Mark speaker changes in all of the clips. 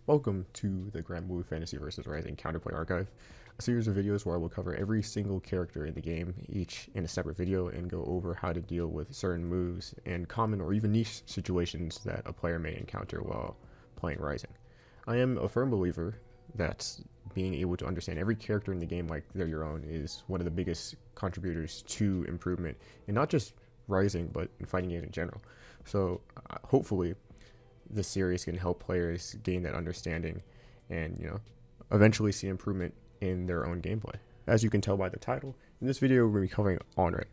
Speaker 1: Welcome to the Granblue Fantasy vs. Rising Counterplay Archive, a series of videos where I will cover every single character in the game, each in a separate video, and go over how to deal with certain moves and common or even niche situations that a player may encounter while playing Rising. I am a firm believer that being able to understand every character in the game like they're your own is one of the biggest contributors to improvement, and not just Rising, but in fighting games in general. So hopefully this series can help players gain that understanding and, eventually see improvement in their own gameplay. As you can tell by the title, in this video we're going to be covering Anre.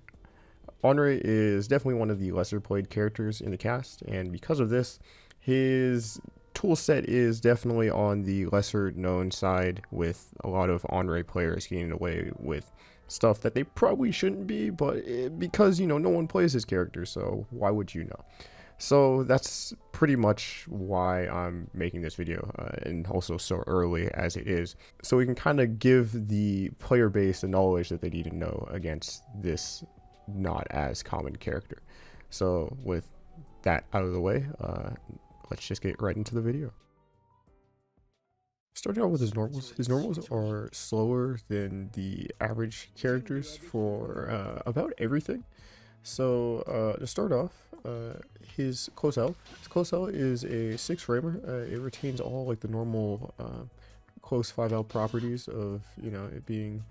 Speaker 1: Anre is definitely one of the lesser played characters in the cast, and because of this, his tool set is definitely on the lesser known side, with a lot of Anre players getting away with stuff that they probably shouldn't be, but because, no one plays his character, so why would you know? So that's pretty much why I'm making this video, and also so early as it is, so we can kind of give the player base the knowledge that they need to know against this not as common character. So with that out of the way, let's just get right into the video. Starting out with his normals are slower than the average characters for about everything. So to start off, his close out is a 6-framer. It retains all like the normal close 5L properties of it being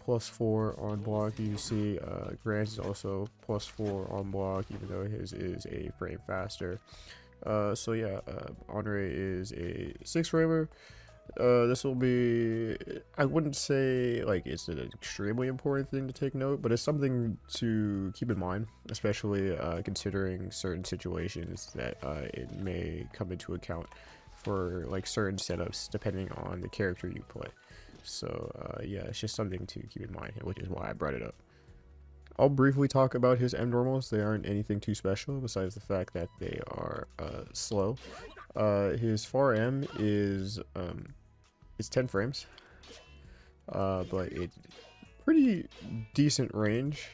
Speaker 1: +4 on block. You see Grant is also +4 on block, even though his is a frame faster. So yeah, Anre is a 6-framer. This will be, I wouldn't say like it's an extremely important thing to take note, but it's something to keep in mind, especially considering certain situations that it may come into account for like certain setups depending on the character you play. So yeah, it's just something to keep in mind, which is why I brought it up. I'll briefly talk about his M normals. They aren't anything too special besides the fact that they are slow. His far M is 10 frames, but it's pretty decent range,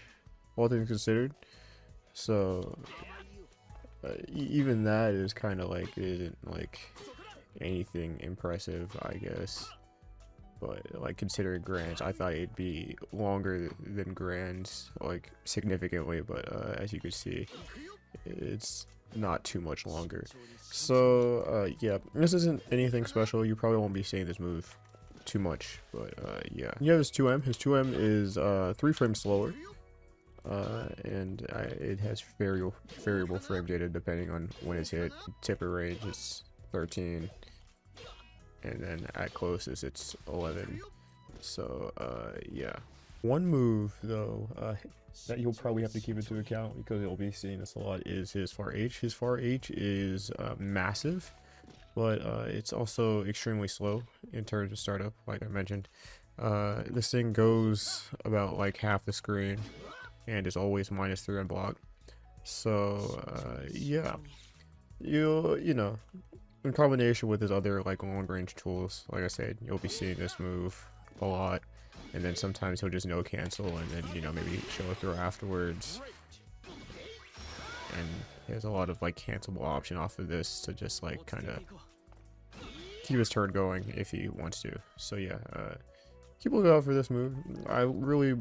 Speaker 1: all things considered. So even that is kind of like, it isn't like anything impressive, I guess. But like considering Grand's, I thought it'd be longer than Grand's, like significantly, but as you can see, it's not too much longer. So yeah, this isn't anything special. You probably won't be seeing this move too much, but yeah. You have his 2M. His 2M is 3 frames slower, and it has variable frame data depending on when it's hit. Tipper range is 13, and then at closest it's 11. So yeah. One move though that you'll probably have to keep into account, because you'll be seeing this a lot, is his far H. His far H is massive, but it's also extremely slow in terms of startup, like I mentioned. This thing goes about like half the screen and is always -3 on block. So yeah, in combination with his other like long range tools, like I said, you'll be seeing this move a lot. And then sometimes he'll just no cancel, and then maybe show a throw afterwards. And he has a lot of like cancelable option off of this to just like kind of keep his turn going if he wants to. So yeah, keep a lookout out for this move. I really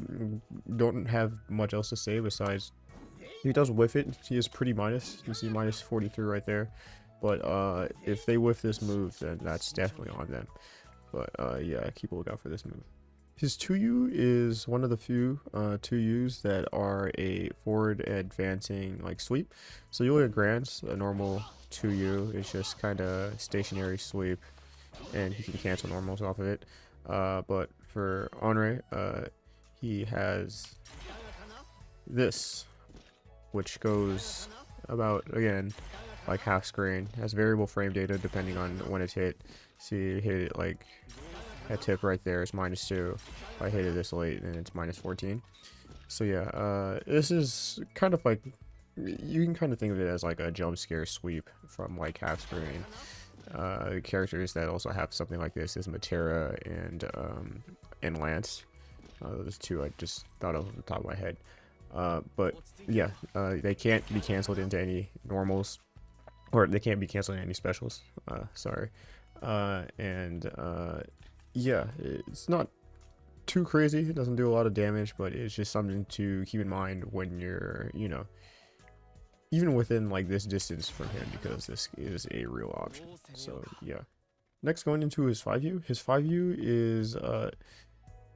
Speaker 1: don't have much else to say besides he does whiff it. He is pretty minus. You see -43 right there. But if they whiff this move, then that's definitely on them. But yeah, keep a lookout for this move. His 2U is one of the few 2Us that are a forward advancing like sweep. So you look at Grant's, a normal 2U is just kind of stationary sweep, and he can cancel normals off of it. But for Anre, he has this, which goes about, again, like half screen. Has variable frame data depending on when it's hit. See, hit it like that tip right there is -2. If I hit it this late, then it's -14. So yeah, this is kind of like, you can kind of think of it as like a jump scare sweep from like half screen. Characters that also have something like this is Matera and Lance. Those two I just thought of the top of my head. But yeah, they can't be canceled into any normals, or they can't be canceled in any specials. Sorry. Yeah, it's not too crazy. It doesn't do a lot of damage, but it's just something to keep in mind when you're, you know, even within like this distance from him, because this is a real option. So yeah. Next, going into his 5U. His 5U is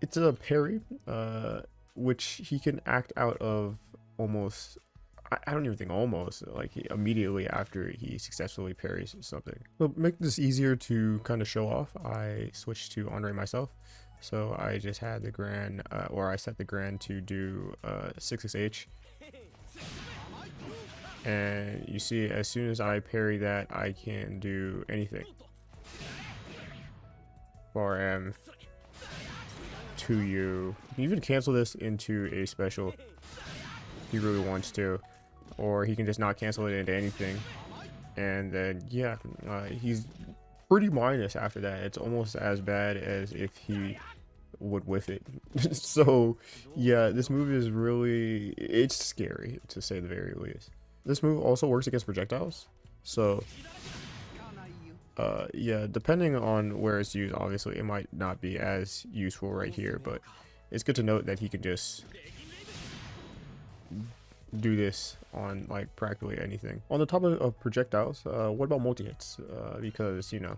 Speaker 1: it's a parry, which he can act out of almost, I don't even think almost, like immediately after he successfully parries something. So make this easier to kind of show off, I switched to Anre myself. So I just had the grand, or I set the grand to do 6SH. And you see, as soon as I parry that, I can do anything. 4M, 2U. You can even cancel this into a special if he really wants to. Or he can just not cancel it into anything. And then, yeah, he's pretty minus after that. It's almost as bad as if he would whiff it. So, yeah, this move is really, it's scary, to say the very least. This move also works against projectiles. So, yeah, depending on where it's used, obviously, it might not be as useful right here. But it's good to note that he can just do this on like practically anything. On the topic of projectiles, what about multi-hits? Because, you know,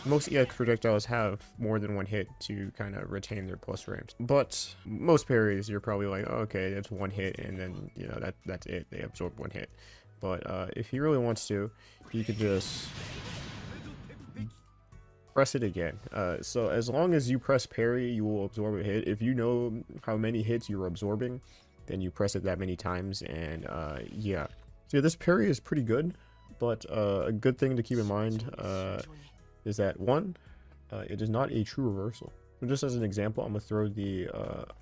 Speaker 1: most EX projectiles have more than one hit to kind of retain their plus frames. But most parries, you're probably like, oh, okay, it's one hit, and then, you know, that's it. They absorb one hit. But if he really wants to, he could just press it again. So as long as you press parry, you will absorb a hit. If you know how many hits you're absorbing, then you press it that many times, and yeah. So yeah, this parry is pretty good, but a good thing to keep in mind is that one, it is not a true reversal. So just as an example, I'm gonna throw the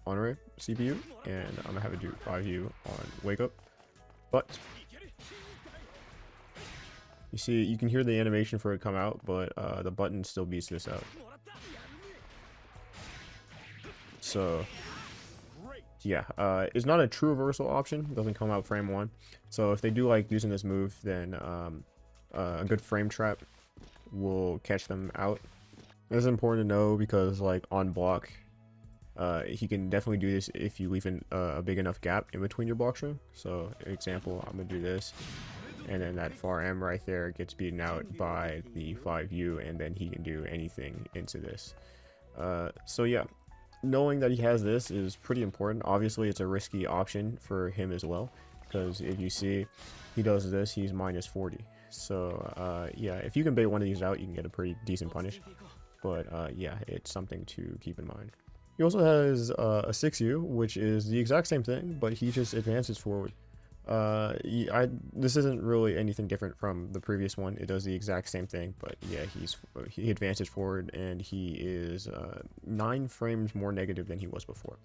Speaker 1: Anre CPU, and I'm gonna have it do 5U on wake up. But you see, you can hear the animation for it come out, but the button still beats this out. So yeah, it's not a true reversal option. It doesn't come out frame 1. So if they do like using this move, then a good frame trap will catch them out. This is important to know because like on block, he can definitely do this if you leave a big enough gap in between your block string. So example, I'm gonna do this, and then that far M right there gets beaten out by the 5U, and then he can do anything into this. So yeah, knowing that he has this is pretty important. Obviously, it's a risky option for him as well, because if you see he does this, he's minus 40. So yeah, if you can bait one of these out, you can get a pretty decent punish. But yeah, it's something to keep in mind. He also has a 6U, which is the exact same thing, but he just advances forward. This isn't really anything different from the previous one. It does the exact same thing, but yeah, he advances forward, and he is 9 frames more negative than he was before.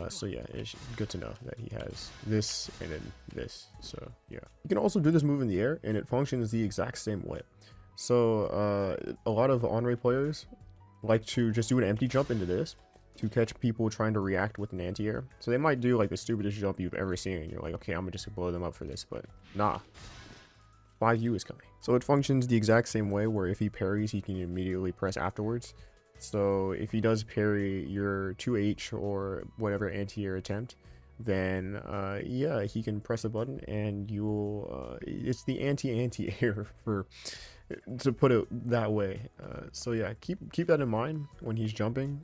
Speaker 1: So yeah, it's good to know that he has this and then this. So yeah, you can also do this move in the air, and it functions the exact same way. So a lot of Anre players like to just do an empty jump into this to catch people trying to react with an anti-air. So they might do like the stupidest jump you've ever seen, and you're like, okay, I'm gonna just blow them up for this, but nah, 5U is coming. So it functions the exact same way, where if he parries, he can immediately press afterwards. So if he does parry your 2H or whatever anti-air attempt, then yeah, he can press a button, and you'll it's the anti-air for, to put it that way. So yeah, keep that in mind when he's jumping,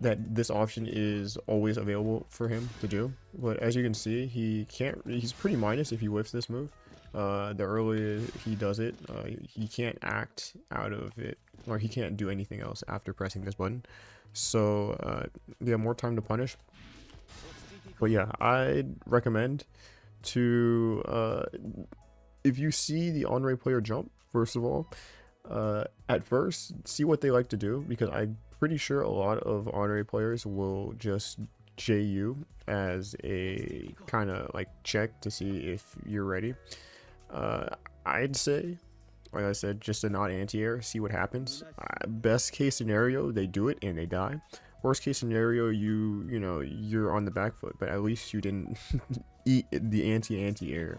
Speaker 1: that this option is always available for him to do. But as you can see, he's pretty minus if he whiffs this move. The earlier he does it, he can't act out of it, or he can't do anything else after pressing this button. So yeah, more time to punish. But yeah, I'd recommend to if you see the Anre player jump, first of all, at first, see what they like to do, because I'm pretty sure a lot of Anre players will just JU as a kind of like check to see if you're ready. I'd say, like I said, just a not anti-air, see what happens. Best case scenario, they do it and they die. Worst case scenario, you know, you're on the back foot, but at least you didn't eat the anti-air,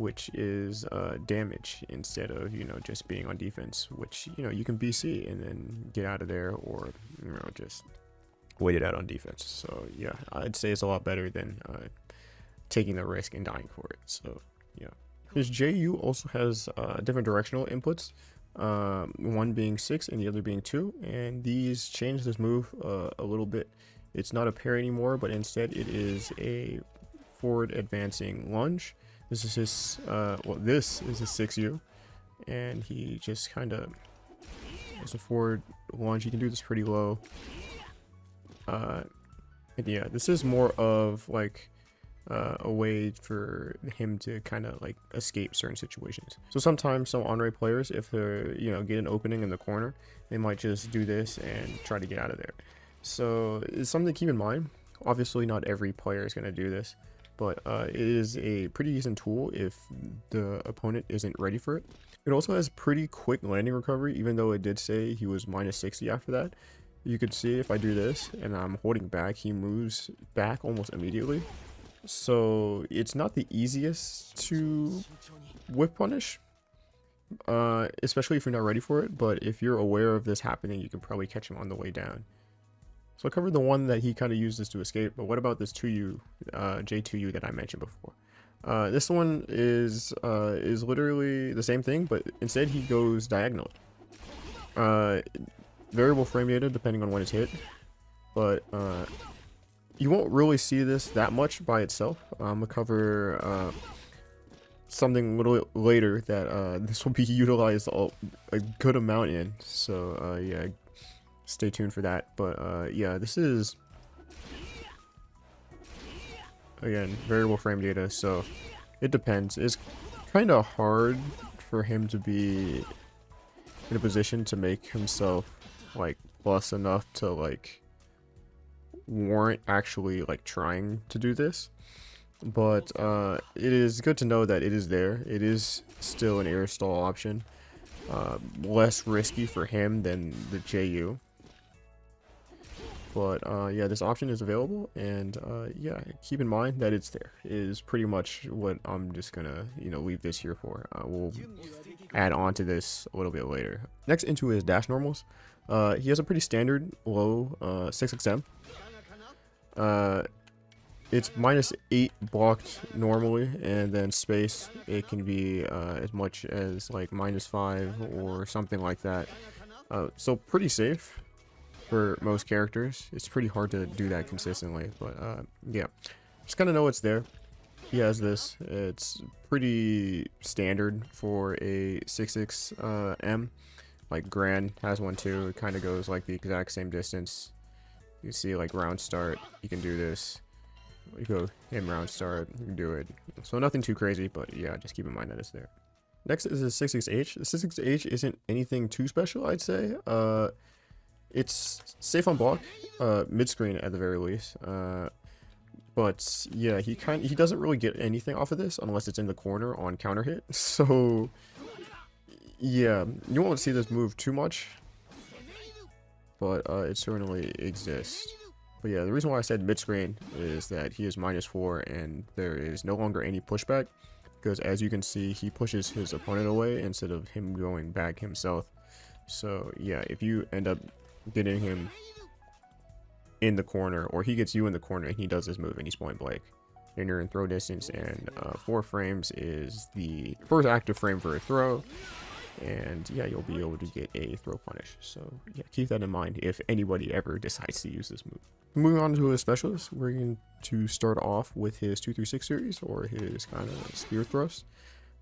Speaker 1: which is damage instead of, you know, just being on defense, which, you know, you can BC and then get out of there, or, you know, just wait it out on defense. So yeah, I'd say it's a lot better than taking the risk and dying for it. So yeah, this JU also has different directional inputs, one being 6 and the other being 2, and these change this move a little bit. It's not a parry anymore, but instead it is a forward advancing lunge. This is his this is his 6U, and he just kind of has a forward lunge. You can do this pretty low. And yeah, this is more of like a way for him to kind of like escape certain situations. So sometimes some Anre players, if they're, you know, get an opening in the corner, they might just do this and try to get out of there. So it's something to keep in mind. Obviously not every player is going to do this, but it is a pretty decent tool if the opponent isn't ready for it. It also has pretty quick landing recovery, even though it did say he was minus 60 after that. You could see if I do this and I'm holding back, he moves back almost immediately. So it's not the easiest to whip punish, especially if you're not ready for it, but if you're aware of this happening, you can probably catch him on the way down. So I covered the one that he kind of uses to escape, but what about this 2U, J2U that I mentioned before? This one is literally the same thing, but instead he goes diagonally. Variable frame data depending on when it's hit, but you won't really see this that much by itself. I'm gonna cover something a little later that this will be utilized a good amount in, so yeah, stay tuned for that. But yeah, this is again variable frame data, so it depends. It's kind of hard for him to be in a position to make himself like plus enough to like warrant actually like trying to do this, but it is good to know that it is there. It is still an air stall option, less risky for him than the JU, but yeah, this option is available, and yeah, keep in mind that it's there. It is pretty much what I'm just gonna, you know, leave this here for. We'll add on to this a little bit later. Next into his dash normals. He has a pretty standard low 6xm. It's -8 blocked normally, and then space it can be as much as like -5 or something like that. So pretty safe for most characters. It's pretty hard to do that consistently, but yeah, just kind of know it's there. He has this. It's pretty standard for a 6xm. Like Grand has one too. It kind of goes like the exact same distance. You see like round start, you can do this. You go him round start, you can do it. So nothing too crazy, but yeah, just keep in mind that it's there. Next is a 6xh. The 6xh isn't anything too special, I'd say. It's safe on block, mid screen at the very least. But yeah, he doesn't really get anything off of this unless it's in the corner on counter hit. So yeah, you won't see this move too much, but it certainly exists. But yeah, the reason why I said mid-screen is that he is -4 and there is no longer any pushback, because as you can see, he pushes his opponent away instead of him going back himself. So yeah, if you end up getting him in the corner, or he gets you in the corner and he does this move and he's point blank, then you're in throw distance, and 4 frames is the first active frame for a throw. And yeah, you'll be able to get a throw punish. So yeah, keep that in mind if anybody ever decides to use this move. Moving on to his specialist, we're going to start off with his 236 series, or his kind of spear thrust.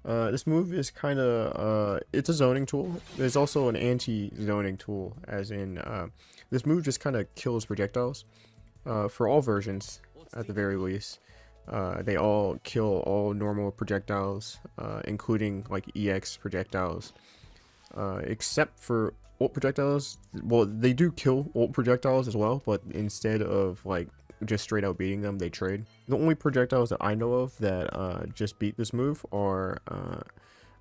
Speaker 1: This move is kind of it's a zoning tool. There's also an anti-zoning tool, as in this move just kind of kills projectiles for all versions at the very least. They all kill all normal projectiles, including like EX projectiles, except for ult projectiles. Well, they do kill ult projectiles as well, but instead of like just straight out beating them, they trade. The only projectiles that I know of that just beat this move are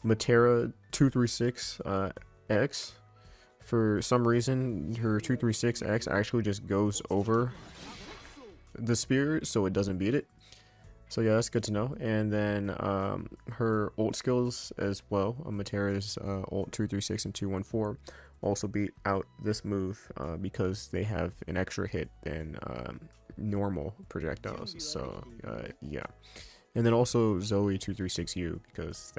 Speaker 1: Matera 236 X. For some reason, her 236X actually just goes over the spear, so it doesn't beat it. So yeah, that's good to know. And then her ult skills as well. Matera's ult 236 and 214 also beat out this move because they have an extra hit than normal projectiles. So yeah. And then also Zoe 236U because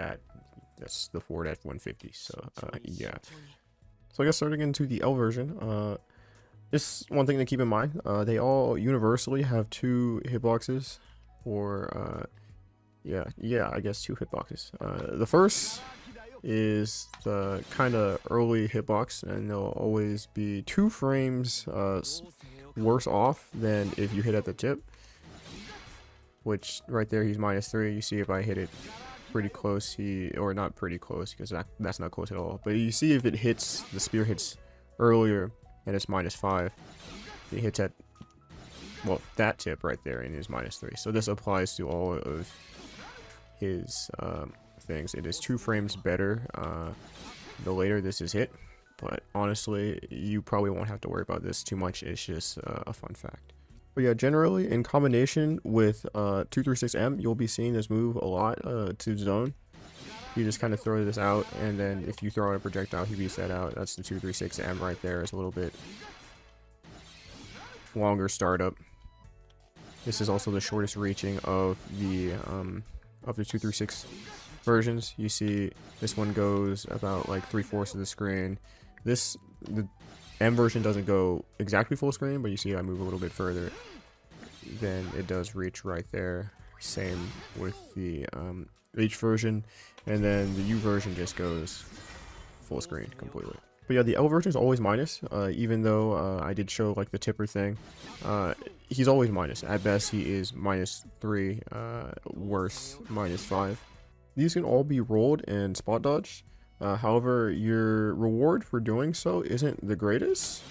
Speaker 1: that's the forward at 150. So yeah. So I guess starting into the L version, just one thing to keep in mind, they all universally have 2 hitboxes, or yeah, I guess 2 hitboxes. The first is the kind of early hitbox, and they'll always be 2 frames worse off than if you hit at the tip, which right there he's -3. You see if I hit it pretty close, or not pretty close because that's not close at all, but you see if it hits, the spear hits earlier and it's -5, it hits at, well, that tip right there and is -3. So this applies to all of his things. It is 2 frames better the later this is hit, but honestly you probably won't have to worry about this too much. It's just a fun fact. But yeah, generally in combination with 236M, you'll be seeing this move a lot to zone. You just kind of throw this out, and then if you throw out a projectile, he beats that out. That's the 236M right there. It's a little bit longer startup. This is also the shortest reaching of the 236 versions. You see this one goes about like 3/4 of the screen. The M version doesn't go exactly full screen, but you see I move a little bit further than it does reach right there. Same with the H version, and then the U version just goes full screen completely. But yeah, the L version is always minus, even though I did show like the tipper thing. He's always minus. At best, he is -3, worse, -5. These can all be rolled and spot dodged. However, your reward for doing so isn't the greatest,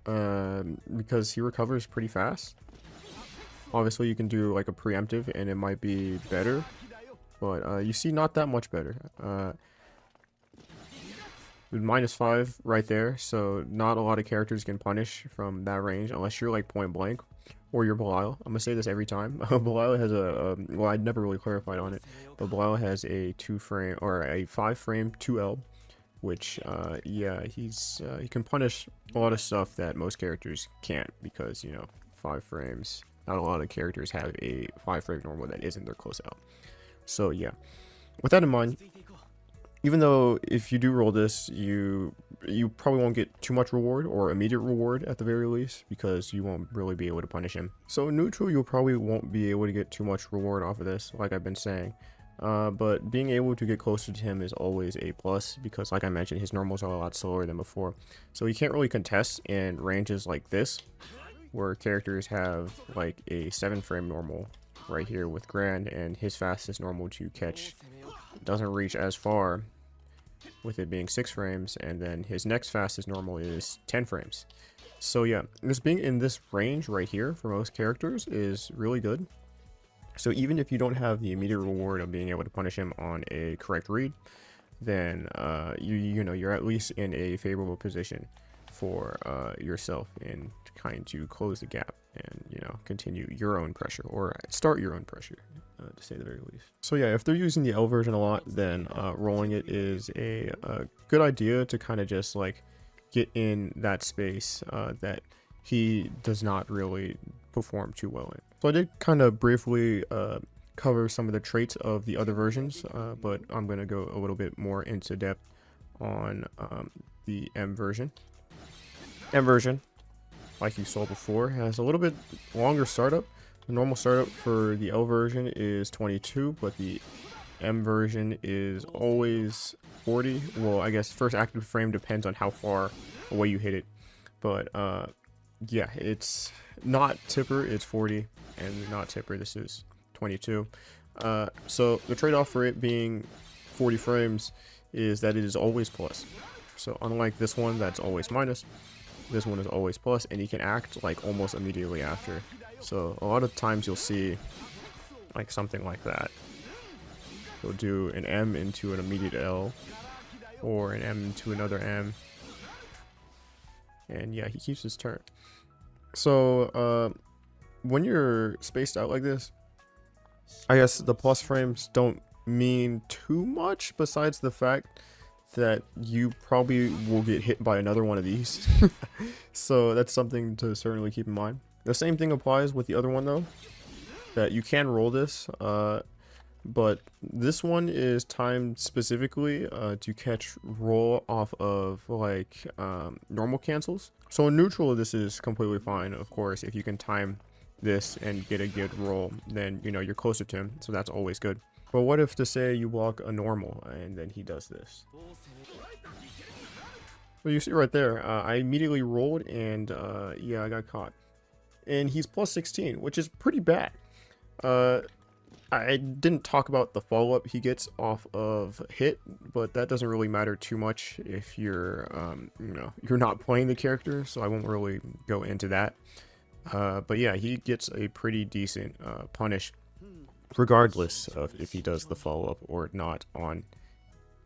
Speaker 1: because he recovers pretty fast. Obviously, you can do like a preemptive and it might be better, but you see not that much better. With -5 right there, so not a lot of characters can punish from that range unless you're like point blank or you're Belial. I'm gonna say this every time. Belial has well, I never really clarified on it, but Belial has a 2-frame or a 5-frame 2L, which yeah, he can punish a lot of stuff that most characters can't, because 5 frames. Not a lot of characters have a 5-frame normal that isn't their close out. So yeah, with that in mind, even though if you do roll this, you probably won't get too much reward, or immediate reward at the very least, because you won't really be able to punish him. So neutral, you probably won't be able to get too much reward off of this, like I've been saying. But being able to get closer to him is always a plus, because like I mentioned, his normals are a lot slower than before. So you can't really contest in ranges like this, where characters have like a 7-frame normal right here with Grand, and his fastest normal to catch doesn't reach as far, with it being 6 frames, and then his next fastest normal is 10 frames. So yeah, this being in this range right here for most characters is really good. So even if you don't have the immediate reward of being able to punish him on a correct read, then you're at least in a favorable position for yourself in trying to close the gap and continue your own pressure, or start your own pressure, to say the very least. So yeah, if they're using the L version a lot, then rolling it is a good idea to kind of just like get in that space that he does not really perform too well in. So I did kind of briefly cover some of the traits of the other versions, but I'm going to go a little bit more into depth on the M version. M version, like you saw before, has a little bit longer startup. The normal startup for the L version is 22, but the M version is always 40. Well, I guess first active frame depends on how far away you hit it, but yeah, it's not tipper, it's 40, and not tipper, this is 22. So the trade-off for it being 40 frames is that it is always plus. So unlike this one that's always minus, this one is always plus, and you can act like almost immediately after. So a lot of times you'll see like something like that. He'll do an M into an immediate L, or an M into another M, and yeah, he keeps his turn. So when you're spaced out like this, I guess the plus frames don't mean too much besides the fact that you probably will get hit by another one of these. So that's something to certainly keep in mind. The same thing applies with the other one though, that you can roll this, but this one is timed specifically to catch roll off of like normal cancels. So in neutral, this is completely fine. Of course, if you can time this and get a good roll, then you know you're closer to him, so that's always good. But what if, to say, you block a normal and then he does this? Well, you see right there, I immediately rolled and yeah, I got caught. And he's plus 16, which is pretty bad. I didn't talk about the follow-up he gets off of hit, but that doesn't really matter too much if you're, you know, you're not playing the character, so I won't really go into that. But yeah, he gets a pretty decent punish, regardless of if he does the follow-up or not on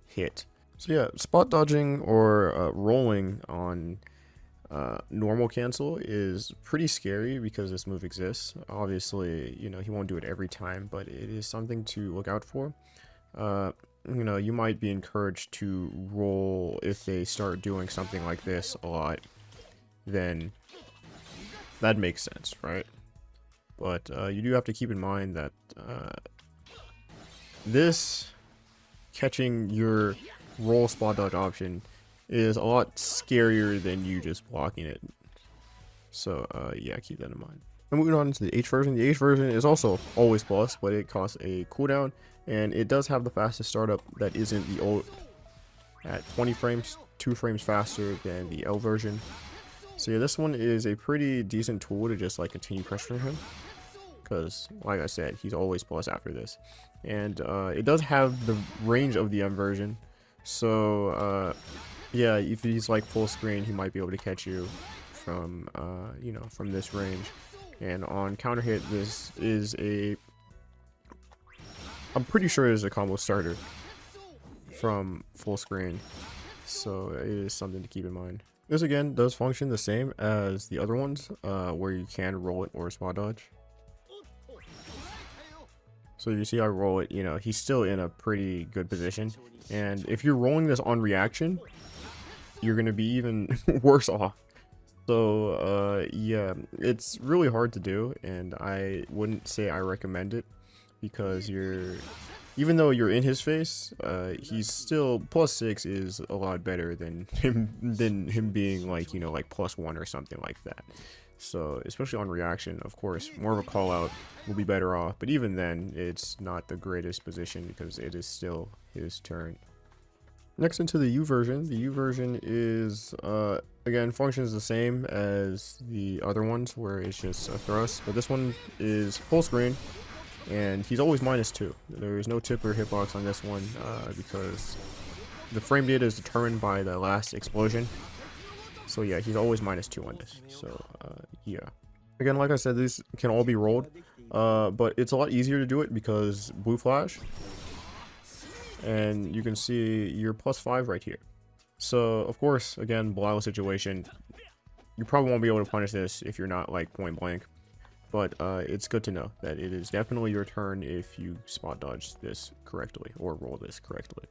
Speaker 1: hit. So yeah, spot dodging or rolling on normal cancel is pretty scary because this move exists. Obviously, you know, he won't do it every time, but it is something to look out for. You know, you might be encouraged to roll if they start doing something like this a lot, then that makes sense, right? But you do have to keep in mind that this catching your roll spot dodge option is a lot scarier than you just blocking it. So yeah, keep that in mind. And moving on to the H version. The H version is also always plus, but it costs a cooldown, and it does have the fastest startup that isn't the ult at 20 frames, 2 frames faster than the L version. So yeah, this one is a pretty decent tool to just like continue pressuring him, because like I said, he's always plus after this. And it does have the range of the M version, so yeah, if he's like full screen, he might be able to catch you from you know, from this range. And on counter hit, this is a, I'm pretty sure it is a combo starter from full screen, so it is something to keep in mind. This again does function the same as the other ones, where you can roll it or spot dodge. So you see I roll it, you know, he's still in a pretty good position. And if you're rolling this on reaction, you're going to be even worse off. So yeah, it's really hard to do, and I wouldn't say I recommend it, because even though you're in his face, he's still +6 is a lot better than him being like, you know, like +1 or something like that. So especially on reaction, of course, more of a call out will be better off, but even then it's not the greatest position because it is still his turn. Next, into the U version. The U version is again, functions the same as the other ones, where it's just a thrust, but this one is full screen and he's always -2. There is no tip or hitbox on this one, because the frame data is determined by the last explosion. So yeah, he's always -2 on this. So yeah, again, like I said, these can all be rolled, but it's a lot easier to do it because blue flash, and you can see you're +5 right here. So of course, again, Belial situation, you probably won't be able to punish this if you're not like point blank, but it's good to know that it is definitely your turn if you spot dodge this correctly or roll this correctly.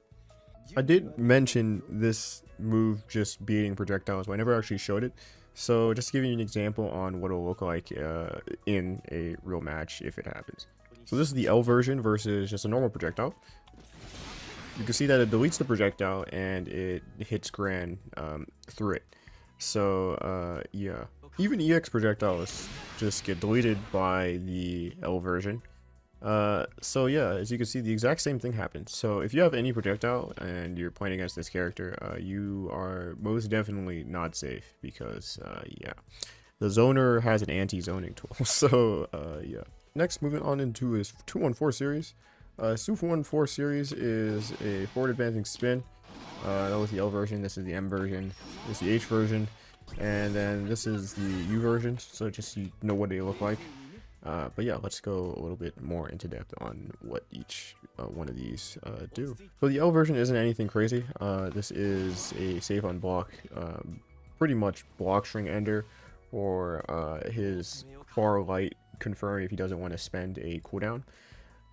Speaker 1: I did mention this move just beating projectiles, but I never actually showed it. So just to give you an example on what it'll look like in a real match if it happens. So this is the L version versus just a normal projectile. You can see that it deletes the projectile and it hits Gran through it. So yeah, even EX projectiles just get deleted by the L version. So yeah, as you can see, the exact same thing happens. So if you have any projectile and you're playing against this character, you are most definitely not safe, because yeah, the zoner has an anti-zoning tool. So yeah. Next, moving on into his 214 series. 214 series is a forward advancing spin. That was the L version. This is the M version. This is the H version, and then this is the U version. So just so you know what they look like. But yeah, let's go a little bit more into depth on what each one of these do. So the L version isn't anything crazy. This is a save on block, pretty much block string ender, or his far light confirm if he doesn't want to spend a cooldown.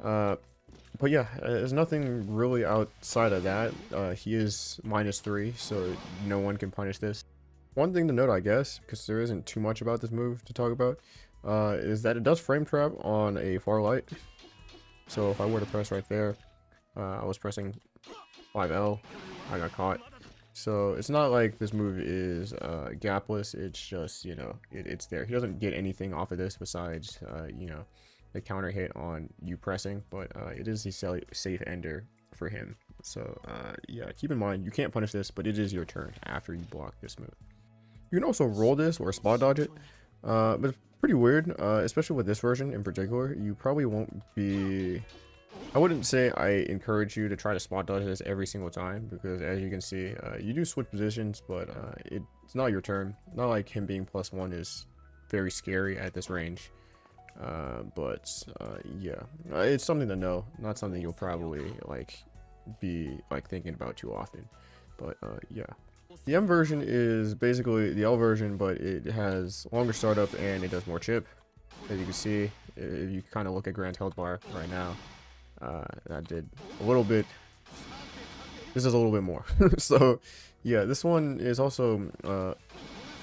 Speaker 1: But yeah, there's nothing really outside of that. He is -3, so no one can punish this. One thing to note, I guess, because there isn't too much about this move to talk about, is that it does frame trap on a far light. So if I were to press right there, I was pressing 5L, I got caught. So it's not like this move is gapless, it's just, you know, it's there. He doesn't get anything off of this besides, you know, the counter hit on you pressing, but it is a safe ender for him. So yeah, keep in mind, you can't punish this, but it is your turn after you block this move. You can also roll this or spot dodge it, but it's pretty weird, especially with this version in particular. You probably won't be... I wouldn't say I encourage you to try to spot dodge this every single time, because as you can see, you do switch positions, but it's not your turn. Not like him being +1 is very scary at this range. Yeah, it's something to know, not something you'll probably be thinking about too often. But yeah, the M version is basically the L version, but it has longer startup and it does more chip. As you can see, if you kind of look at Grant's health bar right now, that did a little bit. This is a little bit more. So yeah, this one is also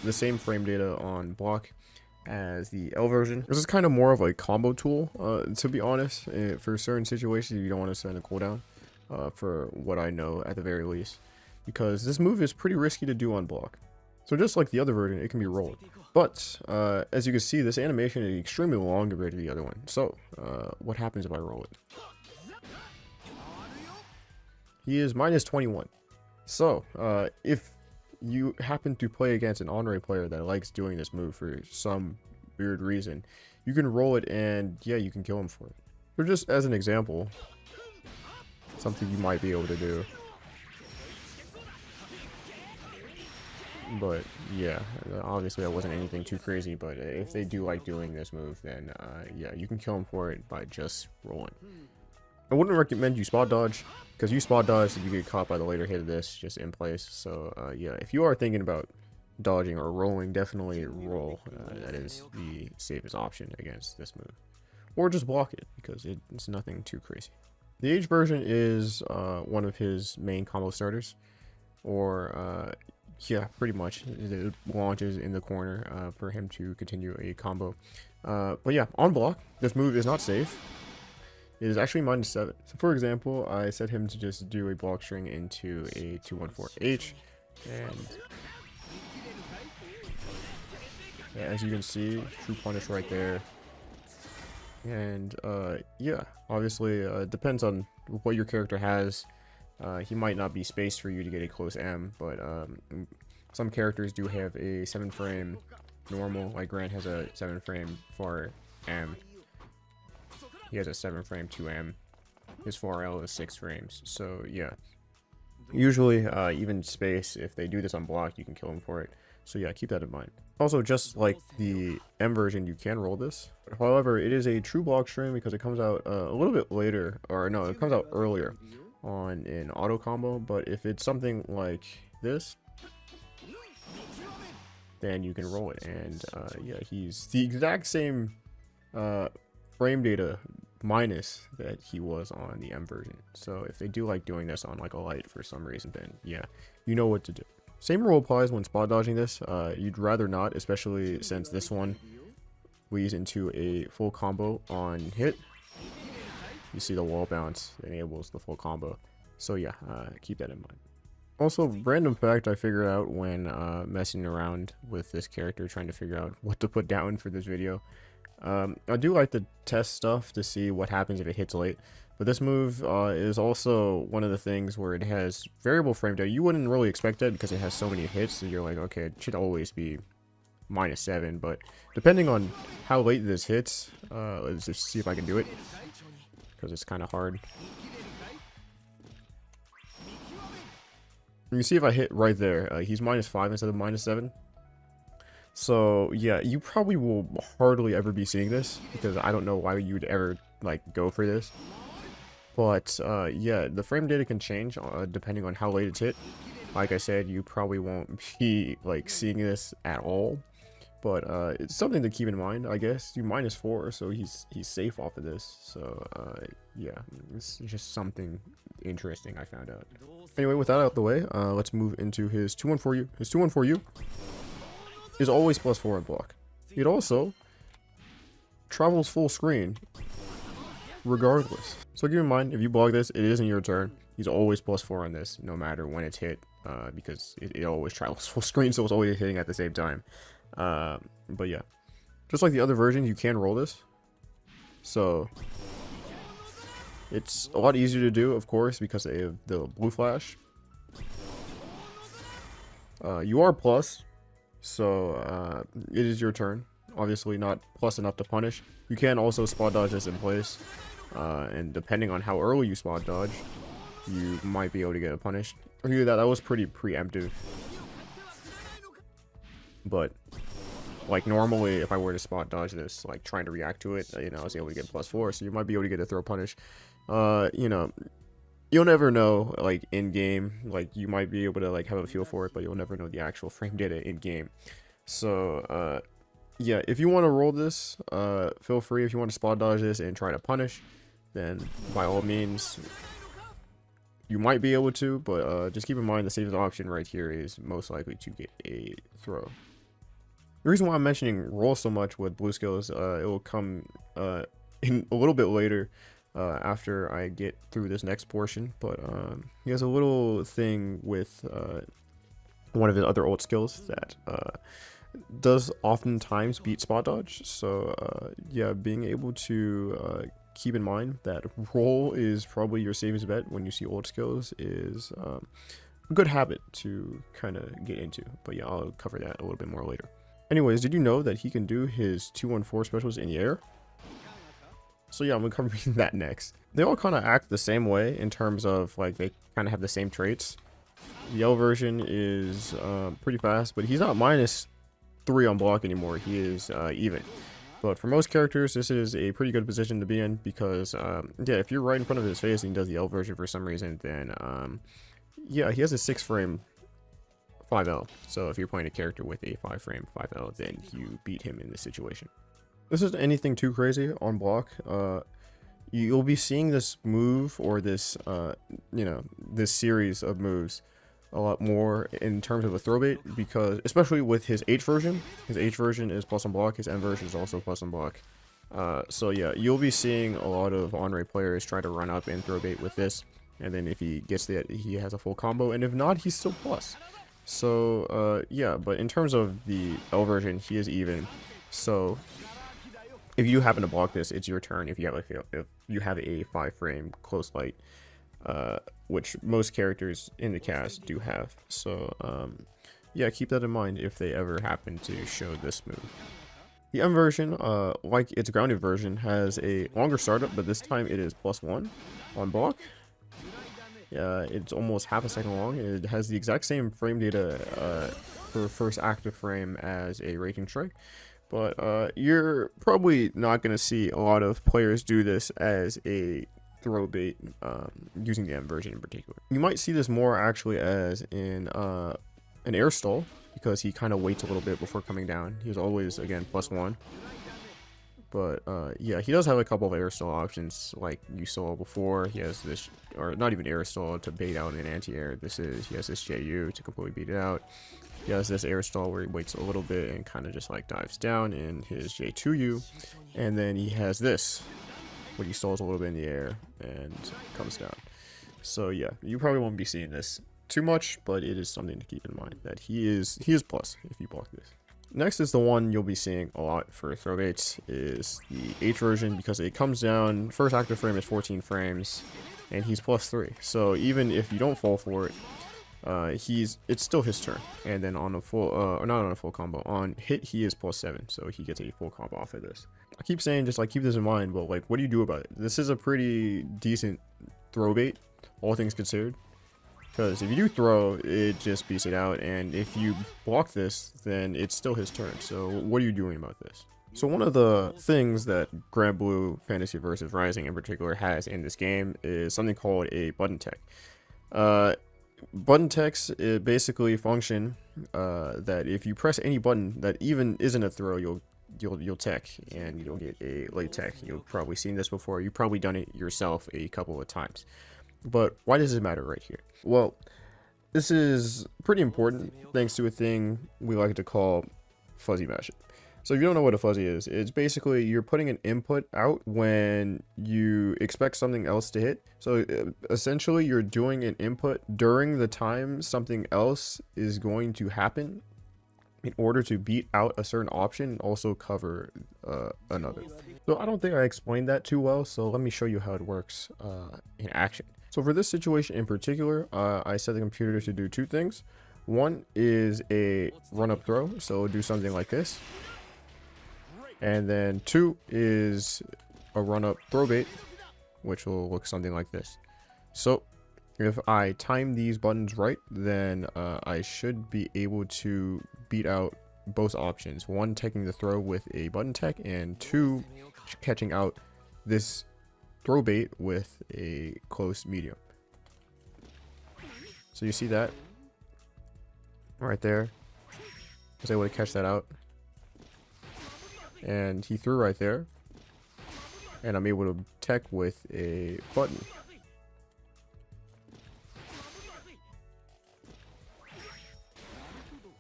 Speaker 1: the same frame data on block as the L version. This is kind of more of a combo tool, to be honest. For certain situations you don't want to spend a cooldown, for what I know at the very least, because this move is pretty risky to do on block. So just like the other version, it can be rolled, but as you can see, this animation is extremely long compared to the other one. So what happens if I roll it? He is -21. So if you happen to play against an Anre player that likes doing this move for some weird reason, you can roll it and yeah, you can kill him for it. So just as an example, something you might be able to do. But yeah, obviously that wasn't anything too crazy, but if they do like doing this move, then yeah, you can kill him for it by just rolling. I wouldn't recommend you spot dodge, because you spot dodge, you get caught by the later hit of this just in place. So yeah, if you are thinking about dodging or rolling, definitely roll. That is the safest option against this move. Or just block it, because it's nothing too crazy. The H version is one of his main combo starters, or yeah, pretty much it launches in the corner for him to continue a combo. But yeah, on block, this move is not safe. It is actually -7. So for example, I set him to just do a block string into a 214H, and yeah, as you can see, true punish right there. And yeah, obviously it depends on what your character has. He might not be spaced for you to get a close M, but some characters do have a 7-frame normal, like Grant has a 7-frame for M. He has a 7-frame 2M. His 4L is 6 frames. So yeah, usually even space, if they do this on block, you can kill him for it. So yeah, keep that in mind. Also, just like the M version, you can roll this. However, it is a true block string because it comes out a little bit later, or no, it comes out earlier on an auto combo. But if it's something like this, then you can roll it. And yeah, he's the exact same frame data minus that he was on the M version. So if they do like doing this on like a light for some reason, then yeah, you know what to do. Same rule applies when spot dodging this. You'd rather not, especially since this one leads into a full combo on hit. You see the wall bounce enables the full combo. So yeah, keep that in mind. Also, random fact I figured out when messing around with this character, trying to figure out what to put down for this video. I do like to test stuff to see what happens if it hits late, but this move is also one of the things where it has variable frame data. You wouldn't really expect that because it has so many hits, so you're like, okay, it should always be -7, but depending on how late this hits, let's just see if I can do it, because it's kind of hard. You can see if I hit right there, he's -5 instead of -7. So yeah, you probably will hardly ever be seeing this, because I don't know why you'd ever like go for this. But yeah, the frame data can change depending on how late it's hit. Like I said, you probably won't be like seeing this at all. But it's something to keep in mind, I guess. You -4, so he's safe off of this. So yeah, it's just something interesting I found out. Anyway, with that out the way, let's move into his 2-1-4U. His 2-1-4U is always +4 on block. It also travels full screen regardless. So keep in mind, if you block this, it isn't your turn. He's always +4 on this, no matter when it's hit, because it always travels full screen, so it's always hitting at the same time. But yeah, just like the other version, you can roll this. So it's a lot easier to do, of course, because they have the blue flash. You are plus, so it is your turn. Obviously not plus enough to punish. You can also spot dodge this in place, and depending on how early you spot dodge, you might be able to get it punished. Or either that was pretty preemptive. But like normally, if I were to spot dodge this, like trying to react to it, you know, I was able to get +4, so you might be able to get a throw punish. You know, you'll never know, like in game, like you might be able to like have a feel for it, but you'll never know the actual frame data in game. So yeah, if you want to roll this, feel free. If you want to spot dodge this and try to punish, then by all means, you might be able to, but just keep in mind the safest option right here is most likely to get a throw. The reason why I'm mentioning roll so much with blue skills, it will come in a little bit later after I get through this next portion, but he has a little thing with one of his other ult skills that does oftentimes beat spot dodge. So yeah, being able to keep in mind that roll is probably your safest bet when you see ult skills is a good habit to kind of get into. But yeah, I'll cover that a little bit more later. Anyways, did you know that he can do his 2-1-4 specials in the air? So yeah, I'm gonna cover that next. They all kind of act the same way in terms of like they kind of have the same traits. The L version is pretty fast, but he's not -3 on block anymore. He is even. But for most characters, this is a pretty good position to be in because yeah, if you're right in front of his face and he does the L version for some reason, then yeah, he has a 6-frame 5L. So if you're playing a character with a 5-frame 5L, then you beat him in this situation. This isn't anything too crazy on block. You'll be seeing this move or this you know, this series of moves a lot more in terms of a throw bait, because especially with his H version is plus on block, his M version is also plus on block. So yeah, you'll be seeing a lot of Anre players try to run up and throw bait with this, and then if he gets that, he has a full combo, and if not, he's still plus. So yeah, but in terms of the L version, he is even. So if you happen to block this, it's your turn. If you have a 5-frame close light, which most characters in the cast do have. So yeah, keep that in mind if they ever happen to show this move. The M version, like its grounded version, has a longer startup, but this time it is +1 on block. It's almost half a second long. It has the exact same frame data for first active frame as a Raging Strike, but you're probably not going to see a lot of players do this as a throw bait using the M version in particular. You might see this more actually as in an air stall, because he kind of waits a little bit before coming down. He's always, again, +1. But yeah, he does have a couple of air stall options like you saw before. He has this, or not even air stall, to bait out an anti-air. He has this JU to completely beat it out. He has this air stall where he waits a little bit and kind of just like dives down in his J2U. And then he has this, where he stalls a little bit in the air and comes down. So yeah, you probably won't be seeing this too much, but it is something to keep in mind that he is plus if you block this. Next is the one you'll be seeing a lot for throw baits, is the H version, because it comes down, first active frame is 14 frames, and he's +3. So even if you don't fall for it, it's still his turn. And then on a full, or not on a full combo, on hit he is +7, so he gets a full combo off of this. I keep saying just like keep this in mind, but like what do you do about it? This is a pretty decent throw bait, all things considered. Because if you do throw, it just beats it out, and if you block this, then it's still his turn. So what are you doing about this? So one of the things that Grand Blue Fantasy vs Rising in particular has in this game is something called a button tech. button techs basically function that if you press any button that even isn't a throw, you'll tech and you'll get a late tech. You've probably seen this before. You've probably done it yourself a couple of times. But why does it matter right here? Well, this is pretty important thanks to a thing we like to call fuzzy mashing. So if you don't know what a fuzzy is, it's basically you're putting an input out when you expect something else to hit. So essentially you're doing an input during the time something else is going to happen in order to beat out a certain option and also cover another. So I don't think I explained that too well, so let me show you how it works in action. So for this situation in particular, I set the computer to do two things. One is a run up throw, so do something like this. And then two is a run up throw bait, which will look something like this. So if I time these buttons right, then I should be able to beat out both options. One, taking the throw with a button tech, and two, catching out this throw bait with a close medium. So you see that right there. I was able to catch that out. And he threw right there. And I'm able to tech with a button.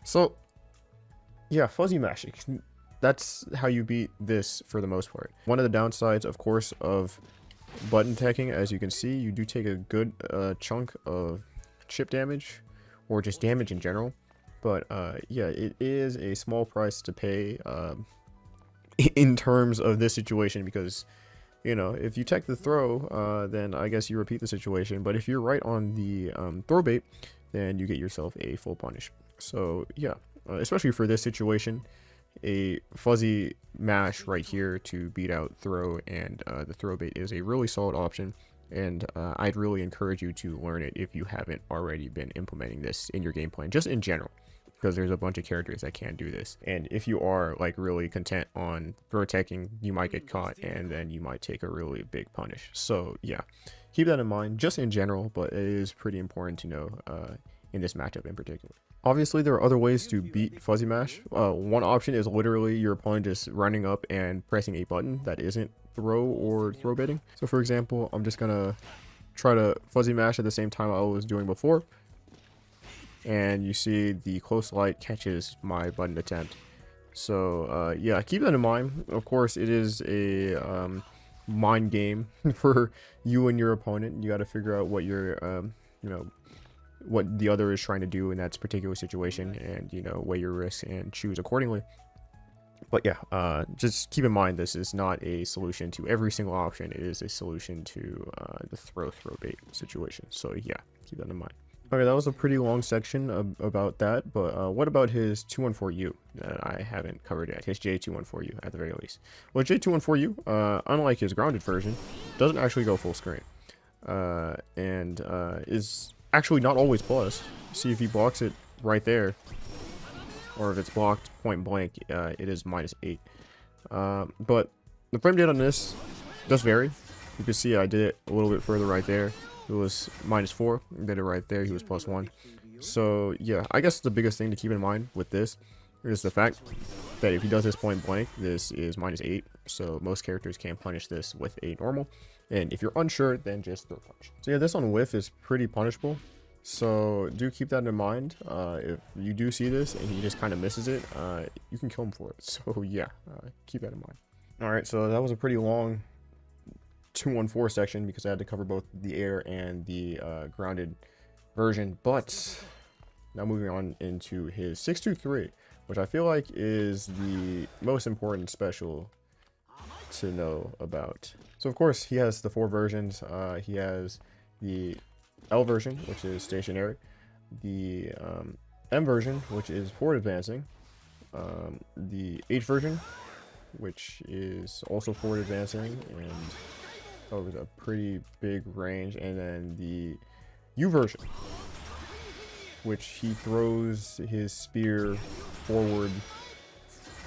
Speaker 1: So, yeah, fuzzy mashing. That's how you beat this for the most part. One of the downsides, of course, of button teching, as you can see, you do take a good chunk of chip damage, or just damage in general. But yeah, it is a small price to pay in terms of this situation, because, you know, if you tech the throw, then I guess you repeat the situation. But if you're right on the throw bait, then you get yourself a full punish. So yeah, especially for this situation, a fuzzy mash right here to beat out throw and the throw bait is a really solid option. And I'd really encourage you to learn it if you haven't already been implementing this in your game plan, just in general, because there's a bunch of characters that can't do this. And if you are like really content on throw teching, you might get caught and then you might take a really big punish. So yeah, keep that in mind just in general, but it is pretty important to know in this matchup in particular. Obviously, there are other ways to beat fuzzy mash. One option is literally your opponent just running up and pressing a button that isn't throw or throw baiting. So for example, I'm just gonna try to fuzzy mash at the same time I was doing before. And you see the close light catches my button attempt. So yeah, keep that in mind. Of course, it is a mind game for you and your opponent. You got to figure out what your you know, what the other is trying to do in that particular situation, and, you know, weigh your risks and choose accordingly. But yeah, just keep in mind this is not a solution to every single option. It is a solution to the throw bait situation. So yeah, keep that in mind. Okay, that was a pretty long section about that, but what about his 214U that I haven't covered yet? His J214U at the very least. Well, J214U, unlike his grounded version, doesn't actually go full screen, and is actually not always plus. See, if he blocks it right there, or if it's blocked point blank, it is -8. But the frame rate on this does vary. You can see I did it a little bit further right there. It was -4. Did it right there. He was +1. So yeah, I guess the biggest thing to keep in mind with this is the fact that if he does this point blank, this is -8. So most characters can punish this with a normal. And if you're unsure, then just throw punch. So yeah, this on whiff is pretty punishable. So do keep that in mind. If you do see this and he just kind of misses it, you can kill him for it. So yeah, keep that in mind. All right, so that was a pretty long 214 section because I had to cover both the air and the grounded version. But now moving on into his 623, which I feel like is the most important special to know about. So of course he has the 4 versions. He has the L version, which is stationary, the M version, which is forward advancing, the H version, which is also forward advancing and covers a pretty big range, and then the U version, which he throws his spear forward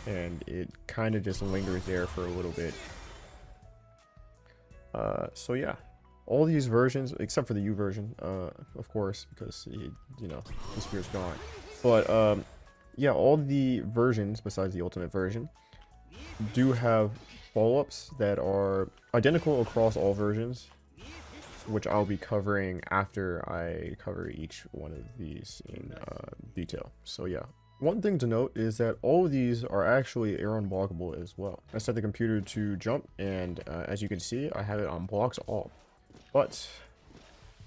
Speaker 1: and it kind of just lingers there for a little bit. So yeah, all these versions, except for the U version, of course, because the spear's gone. But yeah, all the versions besides the ultimate version do have follow-ups that are identical across all versions, which I'll be covering after I cover each one of these in detail. So yeah, one thing to note is that all of these are actually air unblockable as well. I set the computer to jump, and as you can see, I have it on blocks all. But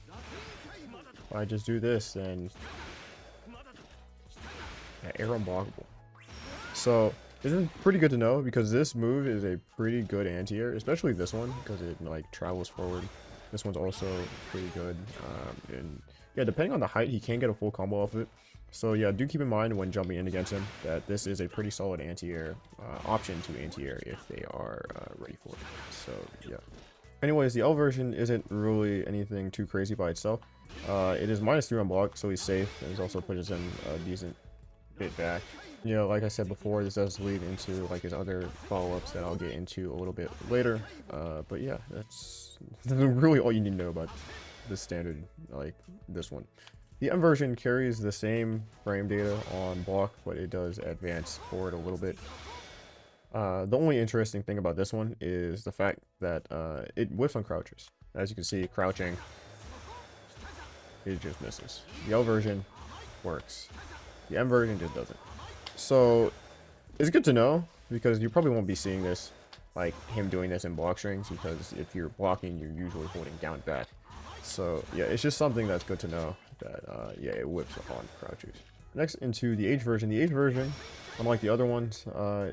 Speaker 1: if I just do this, then yeah, air unblockable. So this is pretty good to know, because this move is a pretty good anti-air, especially this one, because it like travels forward. This one's also pretty good, and yeah, depending on the height, he can get a full combo off of it. So yeah, do keep in mind when jumping in against him that this is a pretty solid anti-air option to anti-air if they are ready for it. So yeah. Anyways, the L version isn't really anything too crazy by itself. It is -3 on block, so he's safe, and it also puts him a decent bit back. You know, like I said before, this does lead into like his other follow-ups that I'll get into a little bit later. But yeah, that's really all you need to know about this standard, like this one. The M version carries the same frame data on block, but it does advance forward a little bit. The only interesting thing about this one is the fact that it whiffs on crouchers. As you can see, crouching, it just misses. The L version works. The M version just doesn't. So it's good to know, because you probably won't be seeing this, like him doing this in block strings, because if you're blocking, you're usually holding down back. So yeah, it's just something that's good to know, that yeah, it whips on crouchers. Next, into the H version. The H version, unlike the other ones,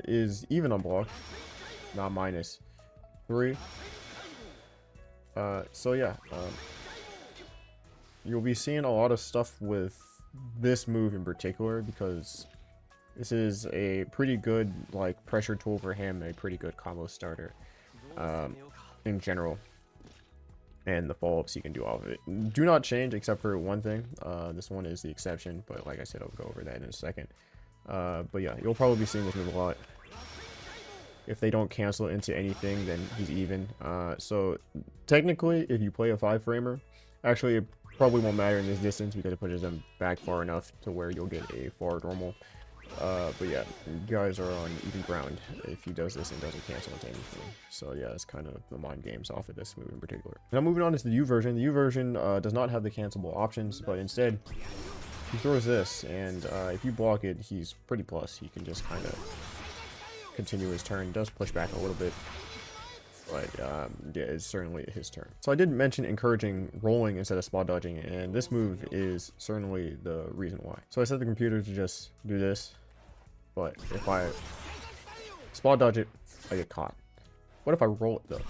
Speaker 1: is even on block, not -3. So yeah, you'll be seeing a lot of stuff with this move in particular, because this is a pretty good like pressure tool for him, a pretty good combo starter in general, and the follow-ups he can do off of it do not change except for one thing. This one is the exception, but like I said, I'll go over that in a second. But yeah, you'll probably be seeing this move a lot. If they don't cancel into anything, then he's even. So technically, if you play a 5-framer, actually it probably won't matter in this distance, because it pushes them back far enough to where you'll get a far normal. But yeah, you guys are on even ground if he does this and doesn't cancel into anything. So yeah, it's kind of the mind games off of this move in particular. Now moving on to the U version. The U version does not have the cancelable options, but instead he throws this, and if you block it, he's pretty plus. He can just kind of continue his turn. He does push back a little bit, but yeah, it's certainly his turn. So I did mention encouraging rolling instead of spot dodging, and this move is certainly the reason why. So I set the computer to just do this, but if I spot dodge it, I get caught. What if I roll it though?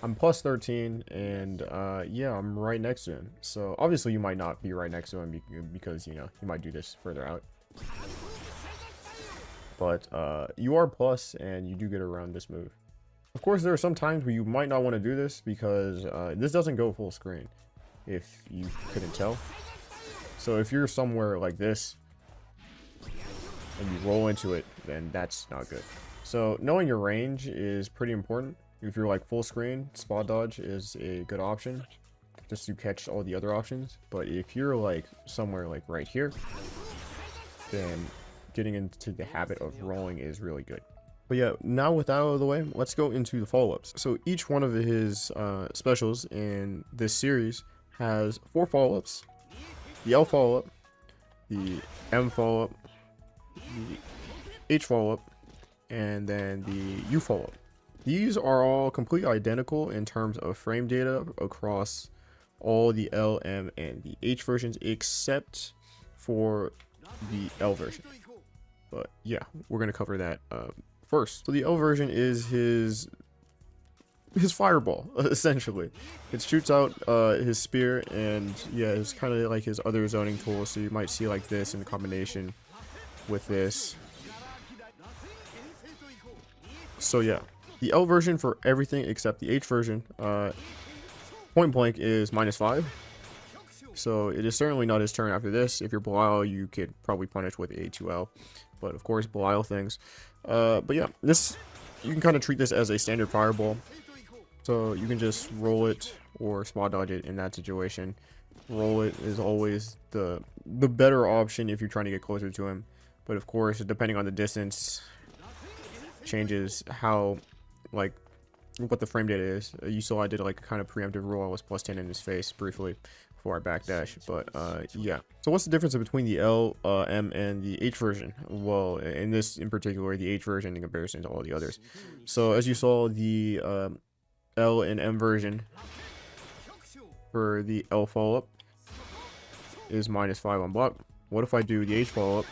Speaker 1: I'm +13, and yeah, I'm right next to him. So obviously you might not be right next to him, because you know, he might do this further out. But you are plus, and you do get around this move. Of course, there are some times where you might not want to do this, because this doesn't go full screen, if you couldn't tell. So if you're somewhere like this, and you roll into it, then that's not good. So knowing your range is pretty important. If you're like full screen, spot dodge is a good option, just to catch all the other options. But if you're like somewhere like right here, then getting into the habit of rolling is really good. But yeah, now with that out of the way, let's go into the follow-ups. So each one of his specials in this series has 4 follow-ups: the L follow-up, the M follow-up, the H follow-up, and then the U follow-up. These are all completely identical in terms of frame data across all the L, M, and the H versions, except for the L version. But yeah, we're going to cover that first. So the L version is his fireball, essentially. It shoots out his spear, and yeah, it's kind of like his other zoning tool. So you might see like this in combination with this. So yeah, the L version for everything except the H version, point blank, is -5. So it is certainly not his turn after this. If you're Belial, you could probably punish with A2L. But of course, Belial things. But yeah, this, you can kind of treat this as a standard fireball. So you can just roll it or spot dodge it in that situation. Roll it is always the better option if you're trying to get closer to him. But of course, depending on the distance, changes how, like, what the frame data is. You saw I did like a kind of preemptive roll. I was +10 in his face briefly before I backdash. But yeah. So what's the difference between the L, M, and the H version? Well, in this in particular, the H version in comparison to all the others. So as you saw, the L and M version for the L follow-up is -5 on block. What if I do the H follow-up?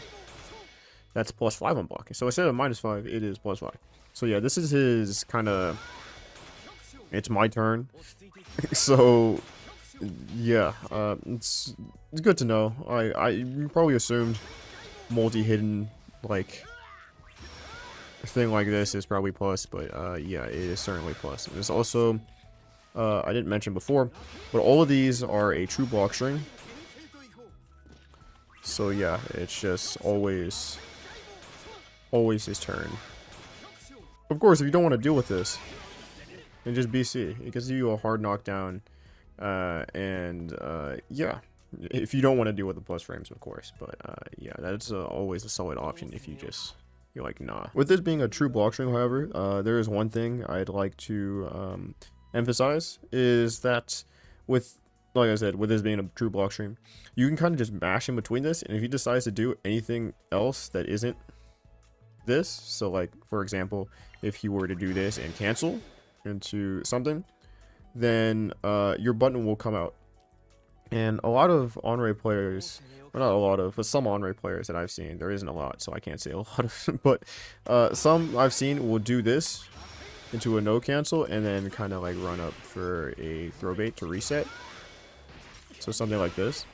Speaker 1: That's +5 on block. So instead of -5, it is +5. So yeah, this is his kind of... It's my turn. So yeah, it's good to know. You probably assumed multi-hidden like thing like this is probably plus, but yeah, it is certainly plus. There's also I didn't mention before, but all of these are a true block string. So yeah, it's just always his turn. Of course, if you don't want to deal with this, then just BC. It gives you a hard knockdown, and yeah, if you don't want to deal with the plus frames, of course. But yeah, that's always a solid option if you're like, nah. With this being a true block string, however, there is one thing I'd like to emphasize, is that with, like I said, with this being a true block string, you can kind of just mash in between this, and if he decides to do anything else that isn't this, so like for example, if he were to do this and cancel into something, then your button will come out. And a lot of Anre players, well, not a lot of, but some Anre players that I've seen, there isn't a lot, so I can't say a lot of, but some I've seen will do this into a no cancel and then kind of like run up for a throw bait to reset. So something like this.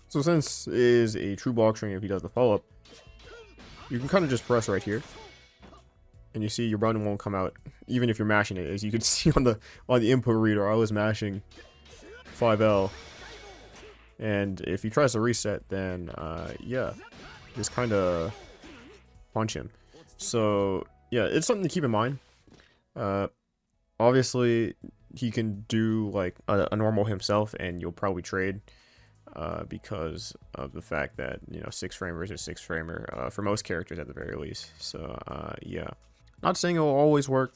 Speaker 1: So since it is a true block string, if he does the follow-up, you can kind of just press right here, and you see your button won't come out, even if you're mashing it. As you can see on the input reader, I was mashing 5L, and if he tries to reset, then yeah, just kind of punch him. So yeah, it's something to keep in mind. Obviously, he can do like a normal himself, and you'll probably trade. Because of the fact that, you know, 6-frame versus 6-framer for most characters at the very least. So yeah, not saying it will always work,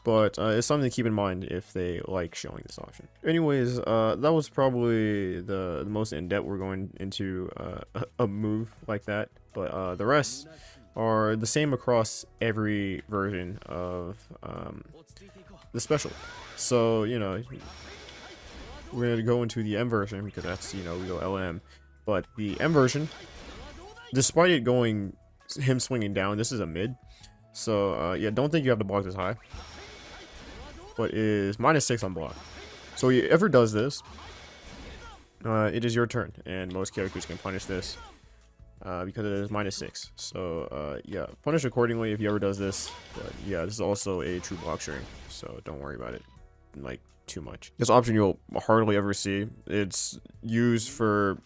Speaker 1: but it's something to keep in mind if they like showing this option. Anyways, that was probably the most in-depth we're going into a move like that, but the rest are the same across every version of the special. So, you know, we're going to go into the M version because that's, you know, we go LM. But the M version, despite it going, him swinging down, this is a mid. So, yeah, don't think you have to block this high. But it is -6 on block. So if he ever does this, it is your turn. And most characters can punish this because it is -6. So, yeah, punish accordingly if he ever does this. But, yeah, this is also a true block string. So don't worry about it. Like, too much. This option you'll hardly ever see. It's used for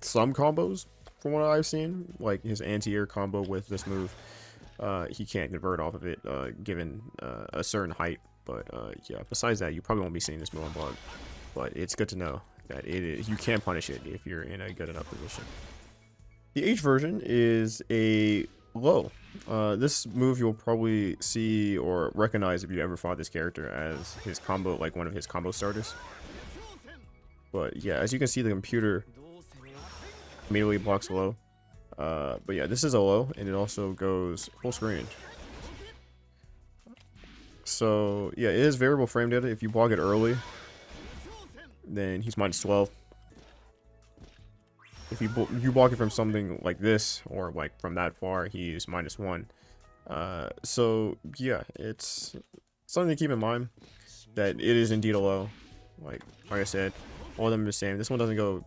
Speaker 1: some combos from what I've seen, like his anti-air combo with this move. He can't convert off of it given a certain height, but yeah, besides that, you probably won't be seeing this move on block. But it's good to know that you can punish it if you're in a good enough position. The H version is a low. This move you'll probably see or recognize if you ever fought this character as his combo, like one of his combo starters. But yeah, as you can see, the computer immediately blocks low. But yeah, this is a low, and it also goes full screen. So yeah, it is variable frame data. If you block it early, then he's -12. If you block it from something like this, or like from that far, he's -1. So yeah, it's something to keep in mind that it is indeed a low. Like I said, all of them are the same. This one doesn't go,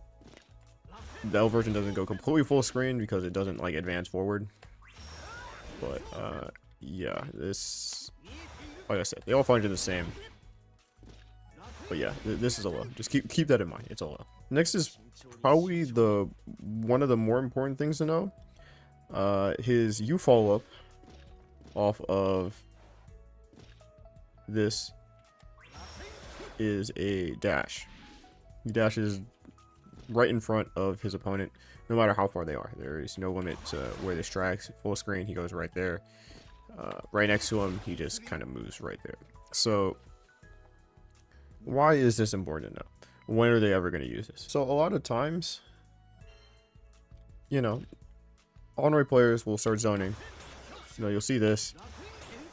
Speaker 1: the L version doesn't go completely full screen because it doesn't like advance forward. But yeah, this, like I said, they all function the same. But yeah, this is a low. Just keep that in mind. It's a low. Next is probably one of the more important things to know. His U follow-up off of this is a dash. He dashes right in front of his opponent, no matter how far they are. There is no limit to where this strikes. Full screen, he goes right there. Right next to him, he just kind of moves right there. So why is this important to know? When are they ever going to use this? So a lot of times, you know, Anre players will start zoning. You know, you'll see this.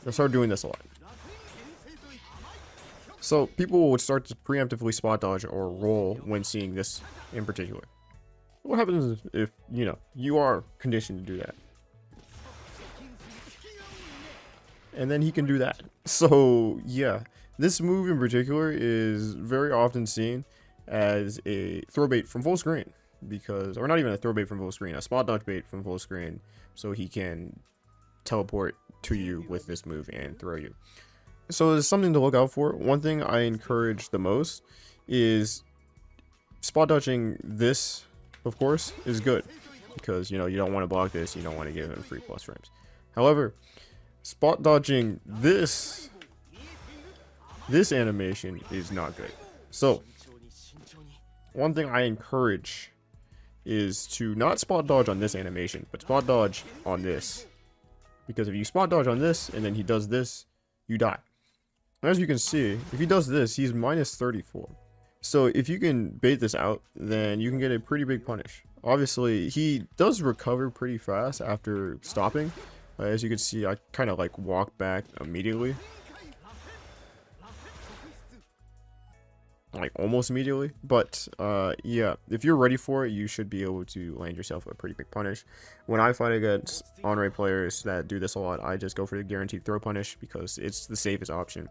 Speaker 1: They'll start doing this a lot. So people would start to preemptively spot dodge or roll when seeing this in particular. What happens if, you know, you are conditioned to do that? And then he can do that. So yeah, this move in particular is very often seen as a throw bait from full screen, because, or not even a throw bait from full screen, a spot dodge bait from full screen, so he can teleport to you with this move and throw you. So there's something to look out for. One thing I encourage the most is spot dodging this, of course, is good, because, you know, you don't want to block this, you don't want to give him 3+ frames. However, spot dodging this animation is not good. So one thing I encourage is to not spot dodge on this animation, but spot dodge on this, because if you spot dodge on this and then he does this, you die. As you can see, if he does this, he's minus 34. So if you can bait this out, then you can get a pretty big punish. Obviously, he does recover pretty fast after stopping. As you can see, I kind of like walk back immediately. Like almost immediately. But yeah, if you're ready for it, you should be able to land yourself a pretty big punish. When I fight against Anre players that do this a lot, I just go for the guaranteed throw punish because it's the safest option.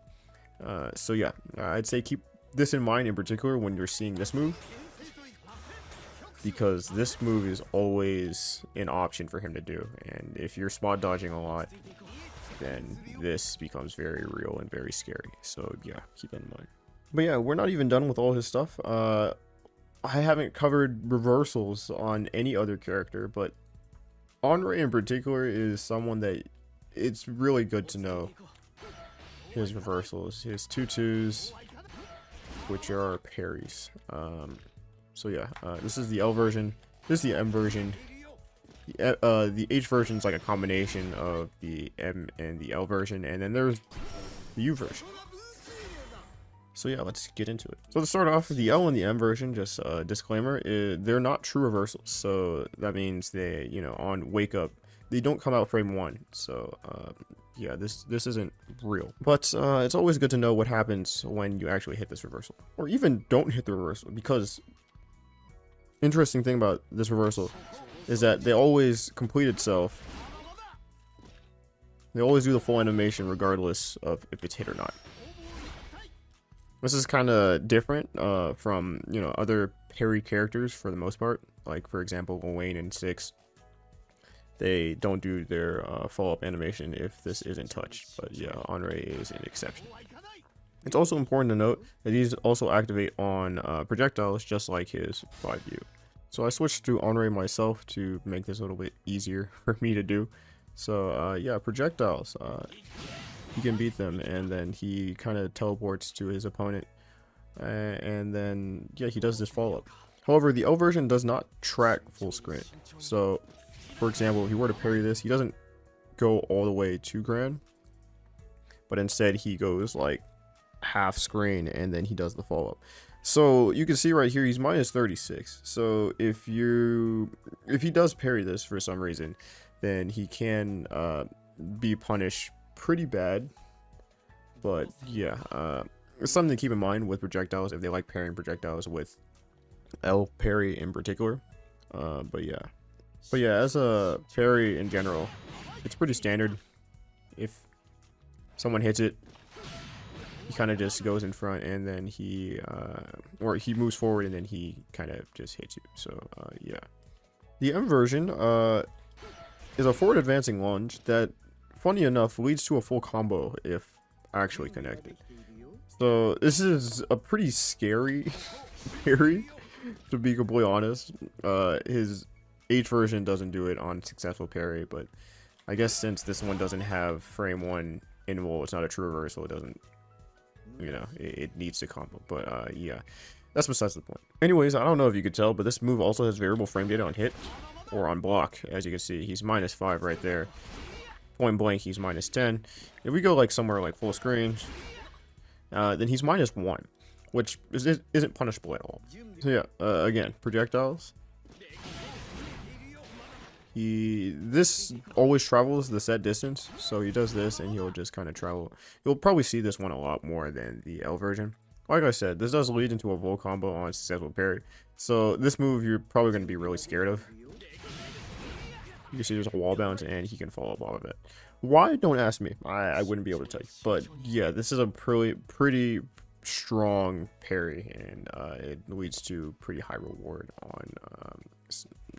Speaker 1: So yeah, I'd say keep this in mind in particular when you're seeing this move, because this move is always an option for him to do, and if you're spot dodging a lot, then this becomes very real and very scary. So yeah, keep that in mind. But yeah, we're not even done with all his stuff. I haven't covered reversals on any other character, but Anre in particular is someone that it's really good to know his reversals, his 2-2s, which are parries. So yeah, this is the L version, this is the M version. The H version is like a combination of the M and the L version, and then there's the U version. So yeah, let's get into it. So to start off, the L and the M version, just a disclaimer, they're not true reversals. So that means they, you know, on wake up, they don't come out frame 1. So yeah, this isn't real. But it's always good to know what happens when you actually hit this reversal, or even don't hit the reversal, because interesting thing about this reversal is that they always complete itself. They always do the full animation regardless of if it's hit or not. This is kind of different from, you know, other parry characters for the most part. Like, for example, Wayne and 6, they don't do their follow-up animation if this isn't touched. But yeah, Anre is an exception. It's also important to note that these also activate on projectiles, just like his 5U. So I switched to Anre myself to make this a little bit easier for me to do. So yeah, projectiles. You can beat them, and then he kind of teleports to his opponent, and then yeah, he does this follow-up. However, the L version does not track full screen. So for example, if he were to parry this, he doesn't go all the way to grand, but instead he goes like half screen, and then he does the follow-up. So you can see right here, he's minus 36. So if he does parry this for some reason, then he can be punished pretty bad. But yeah, it's something to keep in mind with projectiles if they like parrying projectiles with L parry in particular. But yeah, as a parry in general, it's pretty standard. If someone hits it, he kind of just goes in front, and then he moves forward, and then he kind of just hits you. So yeah, the M version is a forward advancing lunge that, funny enough, leads to a full combo if actually connected. So this is a pretty scary parry, to be completely honest. His H version doesn't do it on successful parry, but I guess since this one doesn't have frame 1 interval, it's not a true reversal, it doesn't you know, it needs to combo. But yeah, that's besides the point. Anyways, I don't know if you could tell, but this move also has variable frame data on hit or on block. As you can see, he's -5 right there. Point blank, he's -10. If we go like somewhere like full screen, then he's -1, which isn't punishable at all. So yeah, again, projectiles. This always travels the set distance, so he does this and he'll just kind of travel. You'll probably see this one a lot more than the L version. Like I said, this does lead into a Vol combo on successful parry, so this move you're probably going to be really scared of. You can see there's a wall bounce and he can follow up all of it. Why? Don't ask me. I wouldn't be able to tell you. But yeah, this is a pretty strong parry, and it leads to pretty high reward on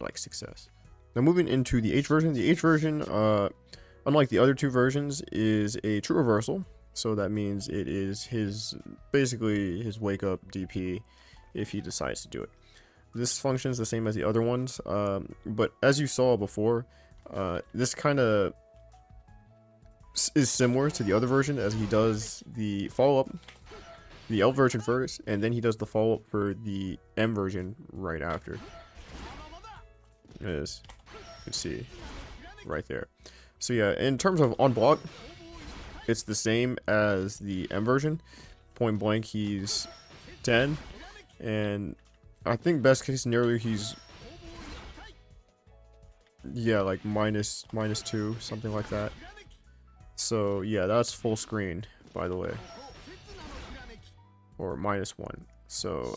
Speaker 1: like success. Now moving into the H version. The H version, unlike the other two versions, is a true reversal. So that means it is basically his wake up DP if he decides to do it. This functions the same as the other ones, but as you saw before, this kind of is similar to the other version, as he does the follow-up, the L version first, and then he does the follow-up for the M version right after. As you can see right there. So yeah, in terms of on block, it's the same as the M version. Point blank, he's 10, and I think best case scenario he's, yeah, like -2, something like that. So yeah, that's full screen, by the way, or -1. So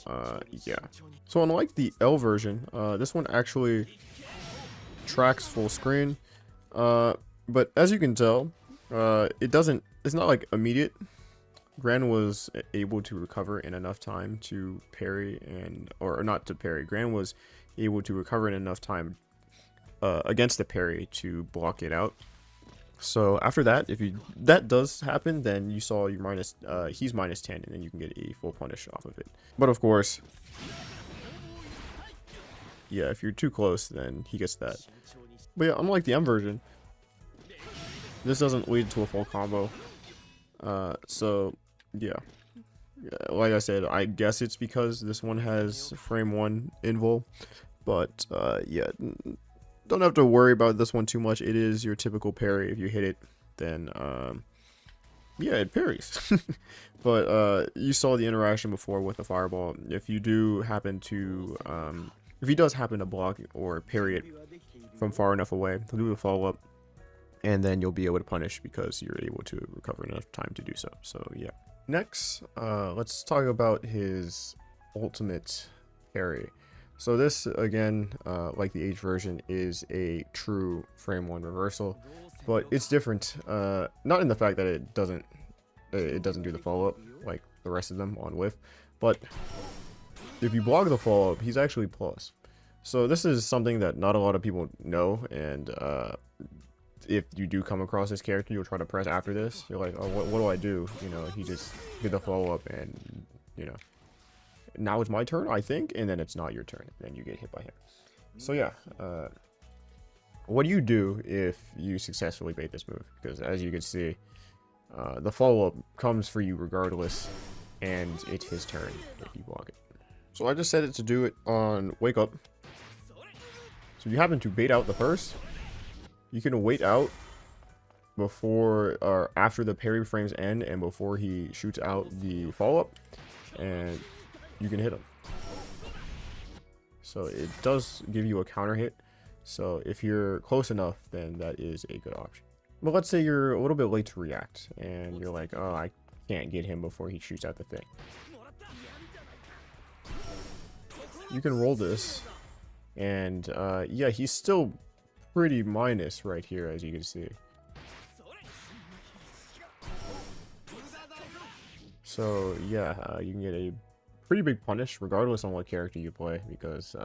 Speaker 1: yeah. So unlike the L version, this one actually tracks full screen, but as you can tell, it's not like immediate. Gran was able to recover in enough time to parry, or not to parry. Gran was able to recover in enough time against the parry to block it out. So after that, if that does happen, then you saw your he's -10, and then you can get a full punish off of it. But of course, yeah, if you're too close, then he gets that. But yeah, unlike the M version, this doesn't lead to a full combo. So yeah, like I said, I guess it's because this one has frame 1 invul, but yeah, don't have to worry about this one too much. It is your typical parry. If you hit it, then yeah, it parries. But you saw the interaction before with the fireball. If you do happen to if he does happen to block or parry it from far enough away, he'll do the follow-up, and then you'll be able to punish because you're able to recover enough time to do so. So yeah. Next, let's talk about his ultimate parry. So this, again, like the H version, is a true frame 1 reversal, but it's different. Not in the fact that it doesn't do the follow-up like the rest of them on whiff, but if you block the follow-up, he's actually plus. So this is something that not a lot of people know, and if you do come across this character, you'll try to press after this. You're like, oh, what do I do? You know, he just did the follow-up, and you know, now it's my turn, I think, and then it's not your turn. Then you get hit by him. So yeah, what do you do if you successfully bait this move? Because as you can see, the follow-up comes for you regardless, and it's his turn if you block it. So I just set it to do it on wake up. So you happen to bait out the first. You can wait out before or after the parry frames end and before he shoots out the follow-up, and you can hit him. So it does give you a counter hit. So if you're close enough, then that is a good option. But let's say you're a little bit late to react, and you're like, oh, I can't get him before he shoots out the thing. You can roll this, and yeah, he's still pretty minus right here, as you can see. So yeah, you can get a pretty big punish regardless on what character you play, because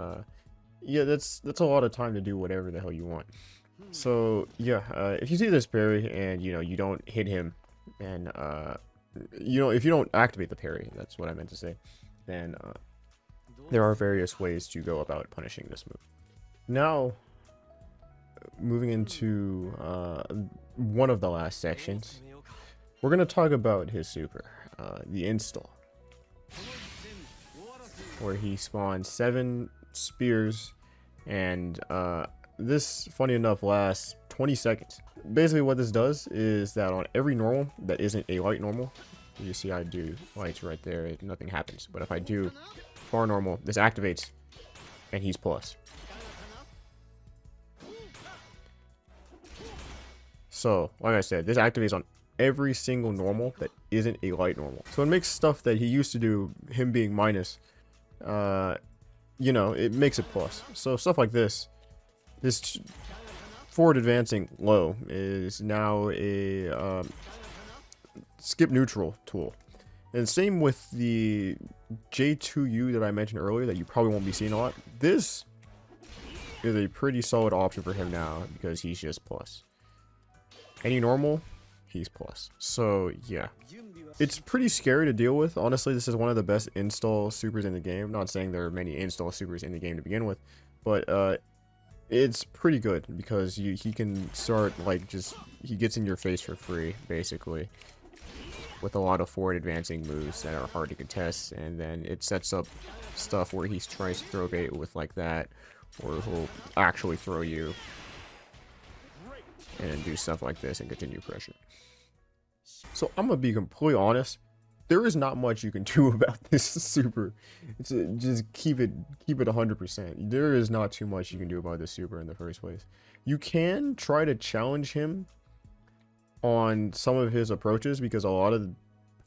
Speaker 1: yeah, that's a lot of time to do whatever the hell you want. So yeah, if you see this parry and you know you don't hit him, and you know, if you don't activate the parry, that's what I meant to say, then there are various ways to go about punishing this move. Now, moving into one of the last sections, we're going to talk about his super. the install, where he spawns 7 spears, and this, funny enough, lasts 20 seconds. Basically what this does is that on every normal that isn't a light normal, you see I do lights right there, nothing happens. But if I do far normal, this activates and he's plus. So like I said, this activates on every single normal that isn't a light normal. So it makes stuff that he used to do, him being minus, you know, it makes it plus. So stuff like this forward advancing low is now a skip neutral tool. And same with the J2U that I mentioned earlier that you probably won't be seeing a lot. This is a pretty solid option for him now because he's just plus. Any normal, he's plus. So yeah, it's pretty scary to deal with. Honestly, this is one of the best install supers in the game. Not saying there are many install supers in the game to begin with, but it's pretty good because he can start like he gets in your face for free basically, with a lot of forward advancing moves that are hard to contest, and then it sets up stuff where he tries to throw bait with like that, or he'll actually throw you and do stuff like this and continue pressure. So I'm gonna be completely honest, there is not much you can do about this super. It's just keep it 100%. There is not too much you can do about this super in the first place. You can try to challenge him on some of his approaches, because a lot of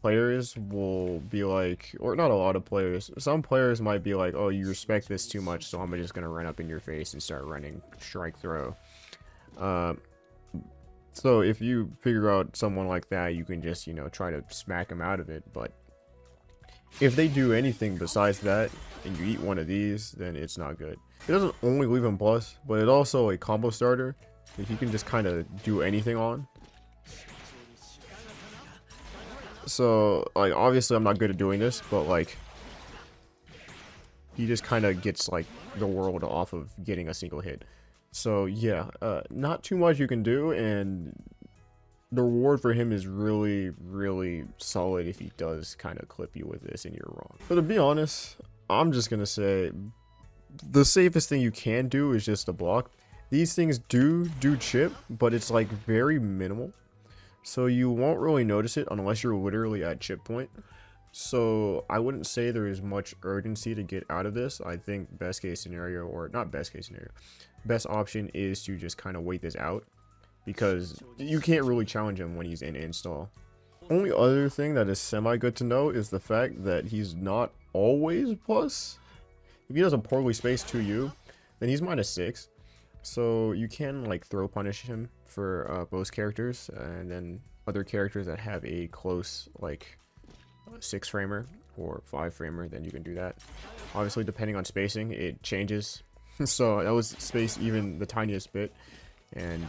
Speaker 1: players will be like, or not a lot of players, some players might be like, oh, you respect this too much, so I'm just gonna run up in your face and start running strike throw. So if you figure out someone like that, you can just, you know, try to smack them out of it. But if they do anything besides that and you eat one of these, then it's not good. It doesn't only leave him plus, but it's also a combo starter that you can just kind of do anything on. So like, obviously I'm not good at doing this, but like, he just kind of gets like the world off of getting a single hit. So yeah, not too much you can do, and the reward for him is really, really solid if he does kind of clip you with this and you're wrong. But to be honest, I'm just gonna say the safest thing you can do is just to block. These things do chip, but it's like very minimal, so you won't really notice it unless you're literally at chip point. So I wouldn't say there is much urgency to get out of this. I think best case scenario, or not best case scenario, best option is to just kind of wait this out, because you can't really challenge him when he's in install. Only other thing that is semi good to know is the fact that he's not always plus. If he does a poorly spaced 2U, then he's -6. So you can like throw punish him for most characters, and then other characters that have a close like 6 framer or 5 framer, then you can do that. Obviously depending on spacing it changes. So that was spaced even the tiniest bit, and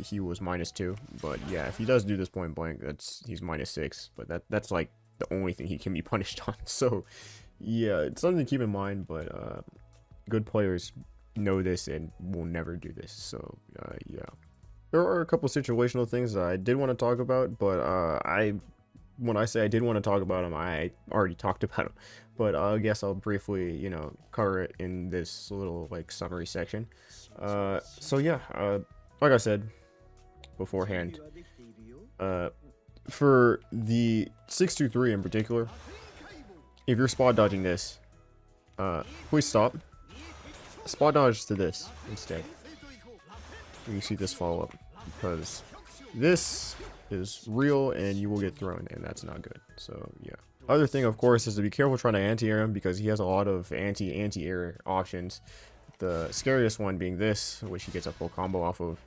Speaker 1: he was -2. But yeah, if he does do this point blank, he's -6, but that's like the only thing he can be punished on. So yeah, it's something to keep in mind, but good players know this and will never do this. So yeah, there are a couple situational things that I did want to talk about, but when I say I did want to talk about them, I already talked about them. But I guess I'll briefly, you know, cover it in this little like summary section. So yeah, like I said beforehand, for the 623 in particular, if you're spot dodging this, please stop. Spot dodge to this instead. You see this follow up, because this is real and you will get thrown, and that's not good. So yeah, other thing of course is to be careful trying to anti-air him, because he has a lot of anti-air options, the scariest one being this, which he gets a full combo off of,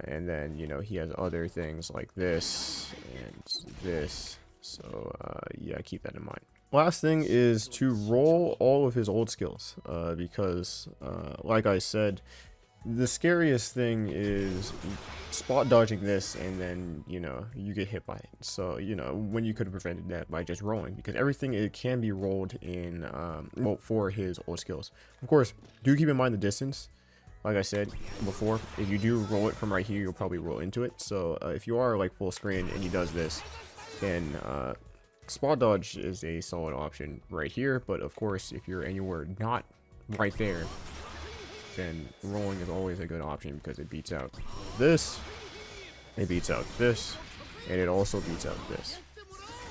Speaker 1: and then, you know, he has other things like this and this. So yeah, keep that in mind. Last thing is to roll all of his Ult Skills, because like I said, the scariest thing is spot dodging this, and then, you know, you get hit by it. So, you know, when you could have prevented that by just rolling, because everything, it can be rolled in, well, for his Ult Skills. Of course, do keep in mind the distance. Like I said before, if you do roll it from right here, you'll probably roll into it. So if you are like full screen and he does this, then spot dodge is a solid option right here, but of course, if you're anywhere not right there, then rolling is always a good option because it beats out this, it beats out this, and it also beats out this.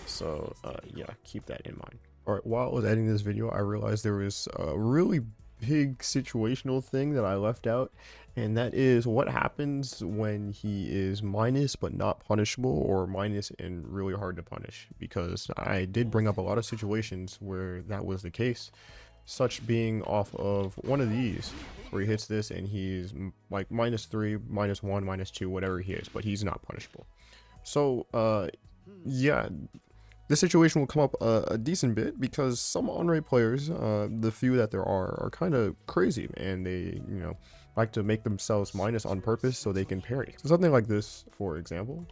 Speaker 1: So yeah, keep that in mind. Alright, while I was editing this video, I realized there was a really big situational thing that I left out, and that is what happens when he is minus but not punishable, or minus and really hard to punish, because I did bring up a lot of situations where that was the case, such being off of one of these where he hits this and he's like -3, -1, -2, whatever he is, but he's not punishable. So yeah, this situation will come up a decent bit because some Anre players, the few that there are kind of crazy, and they, you know, like to make themselves minus on purpose so they can parry. So something like this, for example.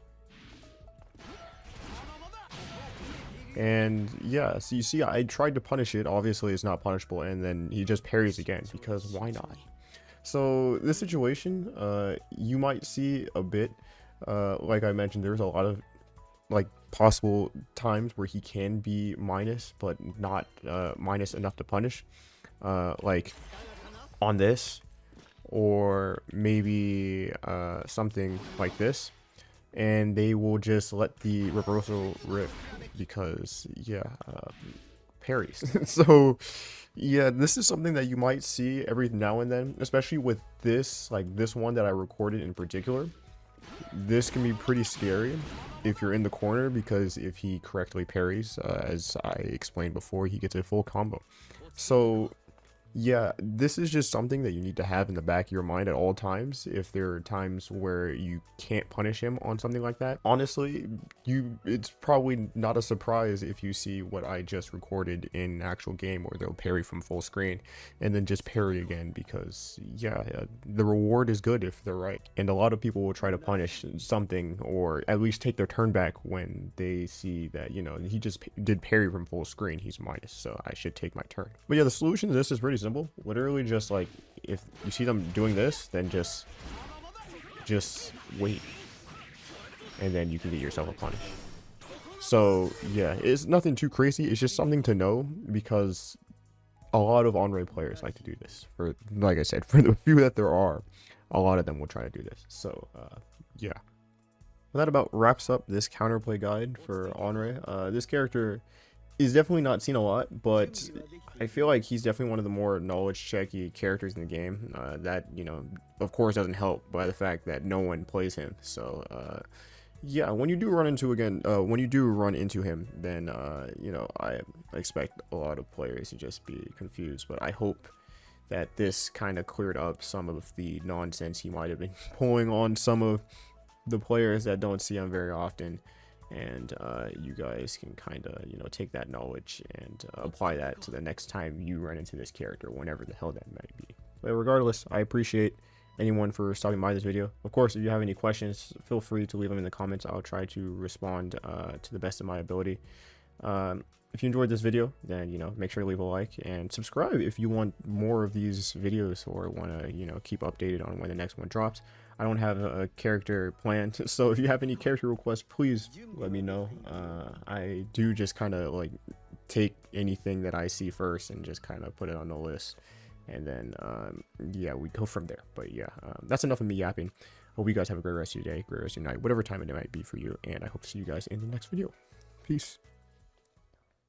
Speaker 1: And yeah, so you see, I tried to punish it. Obviously, it's not punishable, and then he just parries again because why not? So this situation, you might see a bit, like I mentioned, there's a lot of like possible times where he can be minus but not minus enough to punish, like on this, or maybe something like this, and they will just let the reversal rip because yeah, parries. So yeah, this is something that you might see every now and then, especially with this, like this one that I recorded in particular. This can be pretty scary if you're in the corner, because if he correctly parries, as I explained before, he gets a full combo. So yeah, this is just something that you need to have in the back of your mind at all times. If there are times where you can't punish him on something like that, honestly, it's probably not a surprise if you see what I just recorded in actual game, where they'll parry from full screen and then just parry again, because yeah, the reward is good if they're right. And a lot of people will try to punish something, or at least take their turn back when they see that, you know, he just did parry from full screen, he's minus, so I should take my turn. But yeah, the solution to this is pretty simple. Literally just like, if you see them doing this, then just wait, and then you can get yourself a punish. So yeah, it's nothing too crazy, it's just something to know, because a lot of Anre players like to do this. For, like I said, for the few that there are, a lot of them will try to do this. So yeah, well, that about wraps up this counterplay guide for Anre. This character is definitely not seen a lot, but I feel like he's definitely one of the more knowledge checky characters in the game. That, you know, of course doesn't help by the fact that no one plays him. So yeah, when you do run into him, then you know, I expect a lot of players to just be confused. But I hope that this kind of cleared up some of the nonsense he might have been pulling on some of the players that don't see him very often. And you guys can kind of, you know, take that knowledge and apply that to the next time you run into this character, whenever the hell that might be. But regardless, I appreciate anyone for stopping by this video. Of course, if you have any questions, feel free to leave them in the comments. I'll try to respond to the best of my ability. If you enjoyed this video, then, you know, make sure to leave a like and subscribe if you want more of these videos, or want to, you know, keep updated on when the next one drops. I don't have a character planned, so if you have any character requests, please let me know. I do just kind of like take anything that I see first and just kind of put it on the list, and then yeah, we go from there. But yeah, that's enough of me yapping. Hope you guys have a great rest of your day, great rest of your night, whatever time it might be for you, and I hope to see you guys in the next video. Peace.